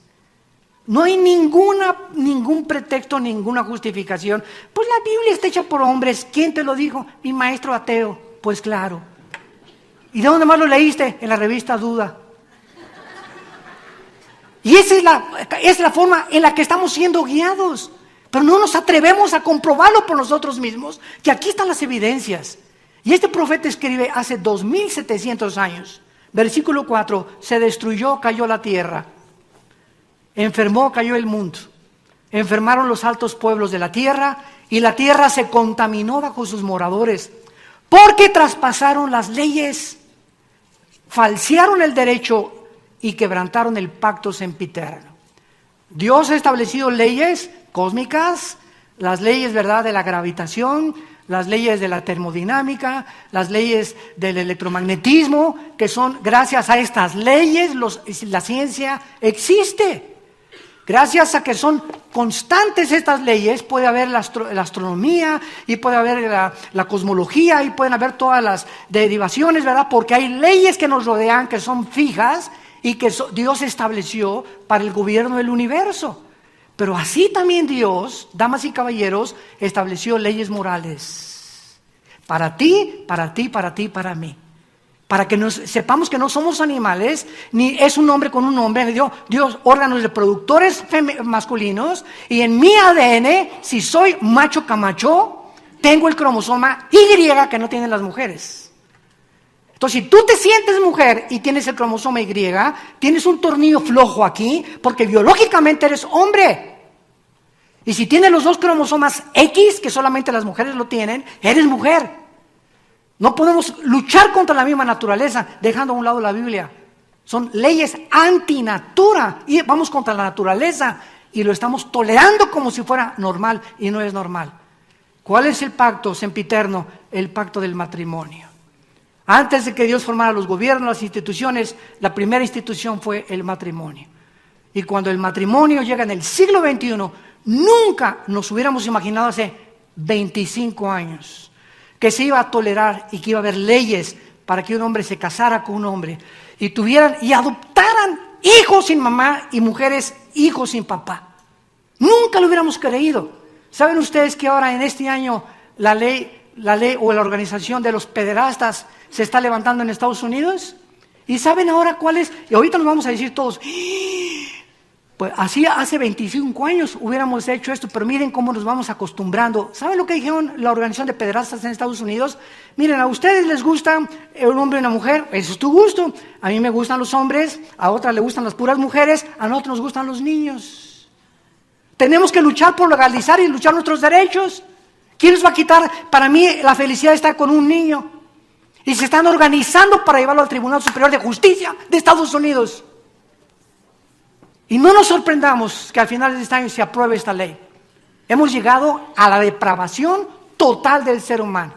No hay ningún pretexto, ninguna justificación. Pues la Biblia está hecha por hombres. ¿Quién te lo dijo? Mi maestro ateo. Pues claro. ¿Y de dónde más lo leíste? En la revista Duda. Y esa es la forma en la que estamos siendo guiados. Pero no nos atrevemos a comprobarlo por nosotros mismos, que aquí están las evidencias. Y este profeta escribe hace 2700 años. Versículo 4, se destruyó, cayó la tierra. Enfermó, cayó el mundo. Enfermaron los altos pueblos de la tierra, y la tierra se contaminó bajo sus moradores, porque traspasaron las leyes, falsearon el derecho y quebrantaron el pacto sempiterno. Dios ha establecido leyes cósmicas, las leyes, ¿verdad?, de la gravitación, las leyes de la termodinámica, las leyes del electromagnetismo, que son gracias a estas leyes la ciencia existe. Gracias a que son constantes estas leyes, puede haber la astronomía y puede haber la cosmología y pueden haber todas las derivaciones, ¿verdad? Porque hay leyes que nos rodean que son fijas y que Dios estableció para el gobierno del universo. Pero así también Dios, damas y caballeros, estableció leyes morales. Para ti, para ti, para ti, para mí. Para que sepamos que no somos animales, ni es un hombre con un hombre. Dios órganos reproductores masculinos, y en mi ADN, si soy macho camacho, tengo el cromosoma Y que no tienen las mujeres. Entonces, si tú te sientes mujer y tienes el cromosoma Y, tienes un tornillo flojo aquí, porque biológicamente eres hombre. Y si tienes los dos cromosomas X, que solamente las mujeres lo tienen, eres mujer. No podemos luchar contra la misma naturaleza, dejando a un lado la Biblia. Son leyes antinatura y vamos contra la naturaleza y lo estamos tolerando como si fuera normal y no es normal. ¿Cuál es el pacto sempiterno? El pacto del matrimonio. Antes de que Dios formara los gobiernos, las instituciones, la primera institución fue el matrimonio. Y cuando el matrimonio llega en el siglo XXI, nunca nos hubiéramos imaginado hace 25 años que se iba a tolerar y que iba a haber leyes para que un hombre se casara con un hombre y tuvieran y adoptaran hijos sin mamá y mujeres hijos sin papá. Nunca lo hubiéramos creído. ¿Saben ustedes que ahora en este año la ley o la organización de los pederastas se está levantando en Estados Unidos? ¿Y saben ahora cuál es? Y ahorita nos vamos a decir todos, pues así hace 25 años hubiéramos hecho esto, pero miren cómo nos vamos acostumbrando. ¿Saben lo que dijeron la organización de pederastas en Estados Unidos? Miren, a ustedes les gusta un hombre y una mujer, eso es tu gusto. A mí me gustan los hombres, a otras le gustan las puras mujeres, a nosotros nos gustan los niños. Tenemos que luchar por legalizar y luchar nuestros derechos. ¿Quién nos va a quitar? Para mí la felicidad está con un niño. Y se están organizando para llevarlo al Tribunal Superior de Justicia de Estados Unidos. Y no nos sorprendamos que al final de este año se apruebe esta ley. Hemos llegado a la depravación total del ser humano.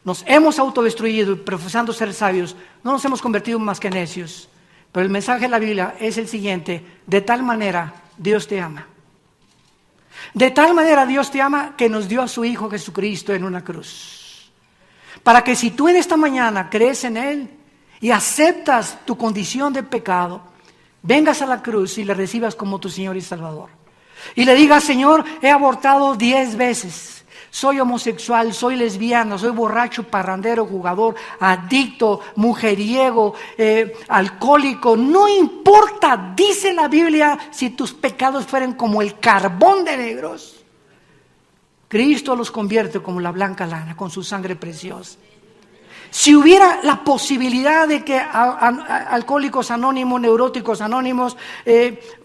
Nos hemos autodestruido y profesando ser sabios, no nos hemos convertido más que necios. Pero el mensaje de la Biblia es el siguiente: de tal manera Dios te ama. De tal manera Dios te ama que nos dio a su Hijo Jesucristo en una cruz. Para que si tú en esta mañana crees en Él y aceptas tu condición de pecado, vengas a la cruz y le recibas como tu Señor y Salvador. Y le digas: Señor, he abortado 10 veces. Soy homosexual, soy lesbiana, soy borracho, parrandero, jugador, adicto, mujeriego, alcohólico. No importa, dice la Biblia, si tus pecados fueran como el carbón de negros, Cristo los convierte como la blanca lana con su sangre preciosa. Si hubiera la posibilidad de que alcohólicos anónimos, neuróticos anónimos,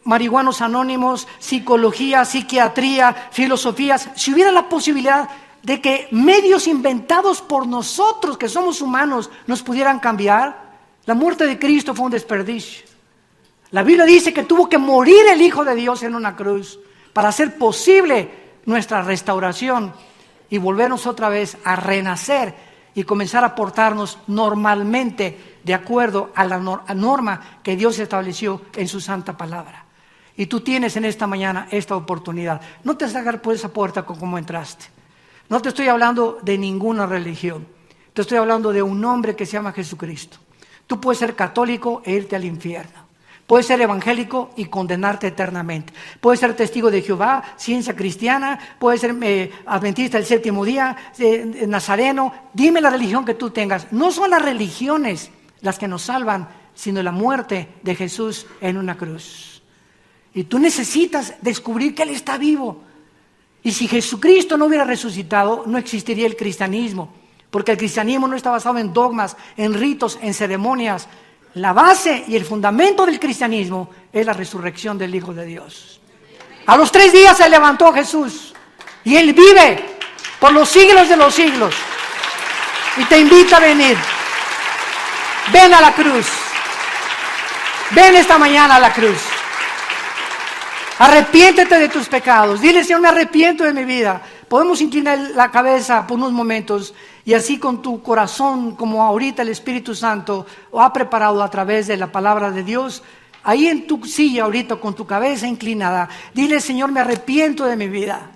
marihuanos anónimos, psicología, psiquiatría, filosofías, si hubiera la posibilidad de que medios inventados por nosotros, que somos humanos, nos pudieran cambiar, la muerte de Cristo fue un desperdicio. La Biblia dice que tuvo que morir el Hijo de Dios en una cruz para hacer posible nuestra restauración y volvernos otra vez a renacer y comenzar a portarnos normalmente de acuerdo a la norma que Dios estableció en su santa palabra. Y tú tienes en esta mañana esta oportunidad. No te salgas por esa puerta como entraste. No te estoy hablando de ninguna religión. Te estoy hablando de un hombre que se llama Jesucristo. Tú puedes ser católico e irte al infierno. Puedes ser evangélico y condenarte eternamente. Puedes ser testigo de Jehová, ciencia cristiana, puedes ser adventista del séptimo día, nazareno. Dime la religión que tú tengas. No son las religiones las que nos salvan, sino la muerte de Jesús en una cruz. Y tú necesitas descubrir que Él está vivo. Y si Jesucristo no hubiera resucitado, no existiría el cristianismo. Porque el cristianismo no está basado en dogmas, en ritos, en ceremonias. La base y el fundamento del cristianismo es la resurrección del Hijo de Dios. A los 3 días se levantó Jesús y Él vive por los siglos de los siglos. Y te invita a venir. Ven a la cruz. Ven esta mañana a la cruz. Arrepiéntete de tus pecados. Dile: Señor, me arrepiento de mi vida. Podemos inclinar la cabeza por unos momentos y así con tu corazón, como ahorita el Espíritu Santo lo ha preparado a través de la palabra de Dios, ahí en tu silla ahorita con tu cabeza inclinada, dile: Señor, me arrepiento de mi vida.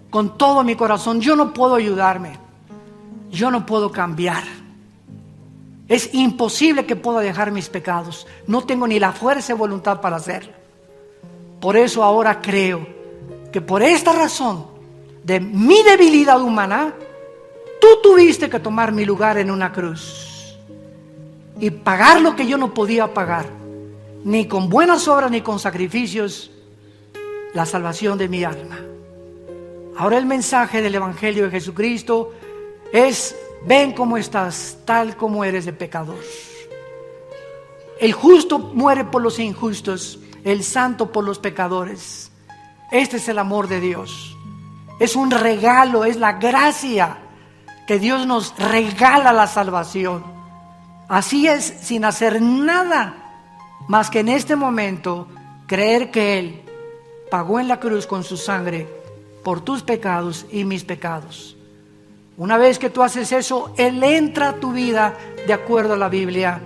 Con todo mi corazón, yo no puedo ayudarme. Yo no puedo cambiar. Es imposible que pueda dejar mis pecados. No tengo ni la fuerza y voluntad para hacerlo. Por eso ahora creo que por esta razón de mi debilidad humana, tú tuviste que tomar mi lugar en una cruz y pagar lo que yo no podía pagar, ni con buenas obras ni con sacrificios, la salvación de mi alma. Ahora el mensaje del Evangelio de Jesucristo es: ven cómo estás, tal como eres de pecador. El justo muere por los injustos, el santo por los pecadores. Este es el amor de Dios. Es un regalo, es la gracia que Dios nos regala, la salvación. Así es, sin hacer nada más que en este momento creer que Él pagó en la cruz con su sangre por tus pecados y mis pecados. Una vez que tú haces eso, Él entra a tu vida de acuerdo a la Biblia.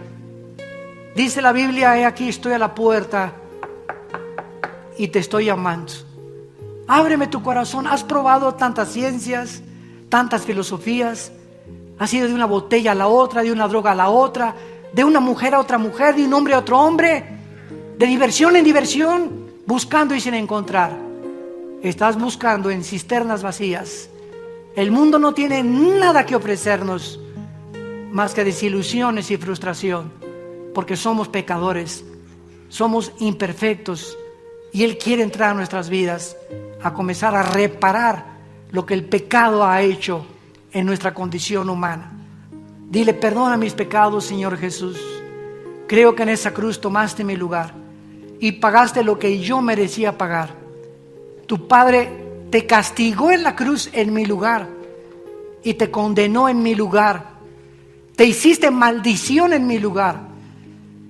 Dice la Biblia: he aquí, estoy a la puerta y te estoy llamando. Ábreme tu corazón. Has probado tantas ciencias, tantas filosofías. Has ido de una botella a la otra, de una droga a la otra, de una mujer a otra mujer, de un hombre a otro hombre, de diversión en diversión, buscando y sin encontrar. Estás buscando en cisternas vacías. El mundo no tiene nada que ofrecernos más que desilusiones y frustración, porque somos pecadores, somos imperfectos, y Él quiere entrar a nuestras vidas a comenzar a reparar lo que el pecado ha hecho en nuestra condición humana. Dile: perdona mis pecados, Señor Jesús. Creo que en esa cruz tomaste mi lugar y pagaste lo que yo merecía pagar. Tu Padre te castigó en la cruz en mi lugar y te condenó en mi lugar. Te hiciste maldición en mi lugar,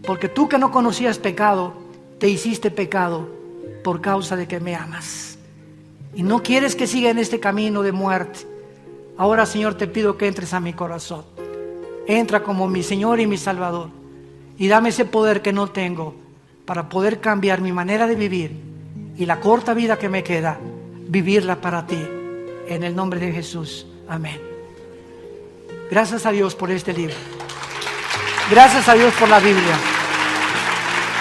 porque tú, que no conocías pecado, te hiciste pecado por causa de que me amas y no quieres que siga en este camino de muerte. Ahora, Señor, te pido que entres a mi corazón. Entra como mi Señor y mi Salvador, y dame ese poder que no tengo para poder cambiar mi manera de vivir, y la corta vida que me queda, vivirla para ti. En el nombre de Jesús. Amén. Gracias a Dios por este libro. Gracias a Dios por la Biblia.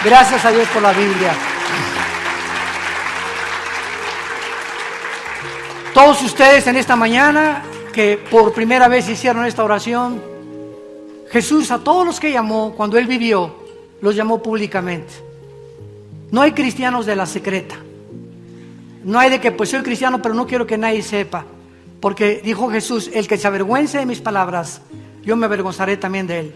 Gracias a Dios por la Biblia. Todos ustedes en esta mañana que por primera vez hicieron esta oración, Jesús a todos los que llamó cuando Él vivió, los llamó públicamente. No hay cristianos de la secreta. No hay de que pues soy cristiano pero no quiero que nadie sepa. Porque dijo Jesús: el que se avergüence de mis palabras, yo me avergonzaré también de él.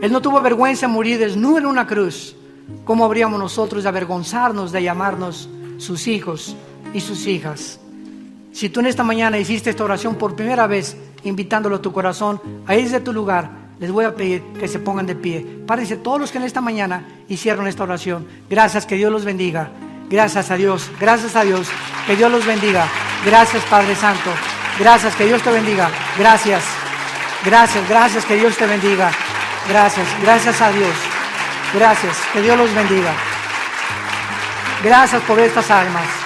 Él no tuvo vergüenza de morir desnudo en una cruz. ¿Cómo habríamos nosotros de avergonzarnos de llamarnos sus hijos y sus hijas? Si tú en esta mañana hiciste esta oración por primera vez, invitándolo a tu corazón, ahí desde tu lugar, les voy a pedir que se pongan de pie. Párense todos los que en esta mañana hicieron esta oración. Gracias, que Dios los bendiga. Gracias a Dios, que Dios los bendiga. Gracias, Padre Santo. Gracias, que Dios te bendiga. Gracias, que Dios te bendiga. Gracias a Dios. Gracias, que Dios los bendiga. Gracias por estas almas.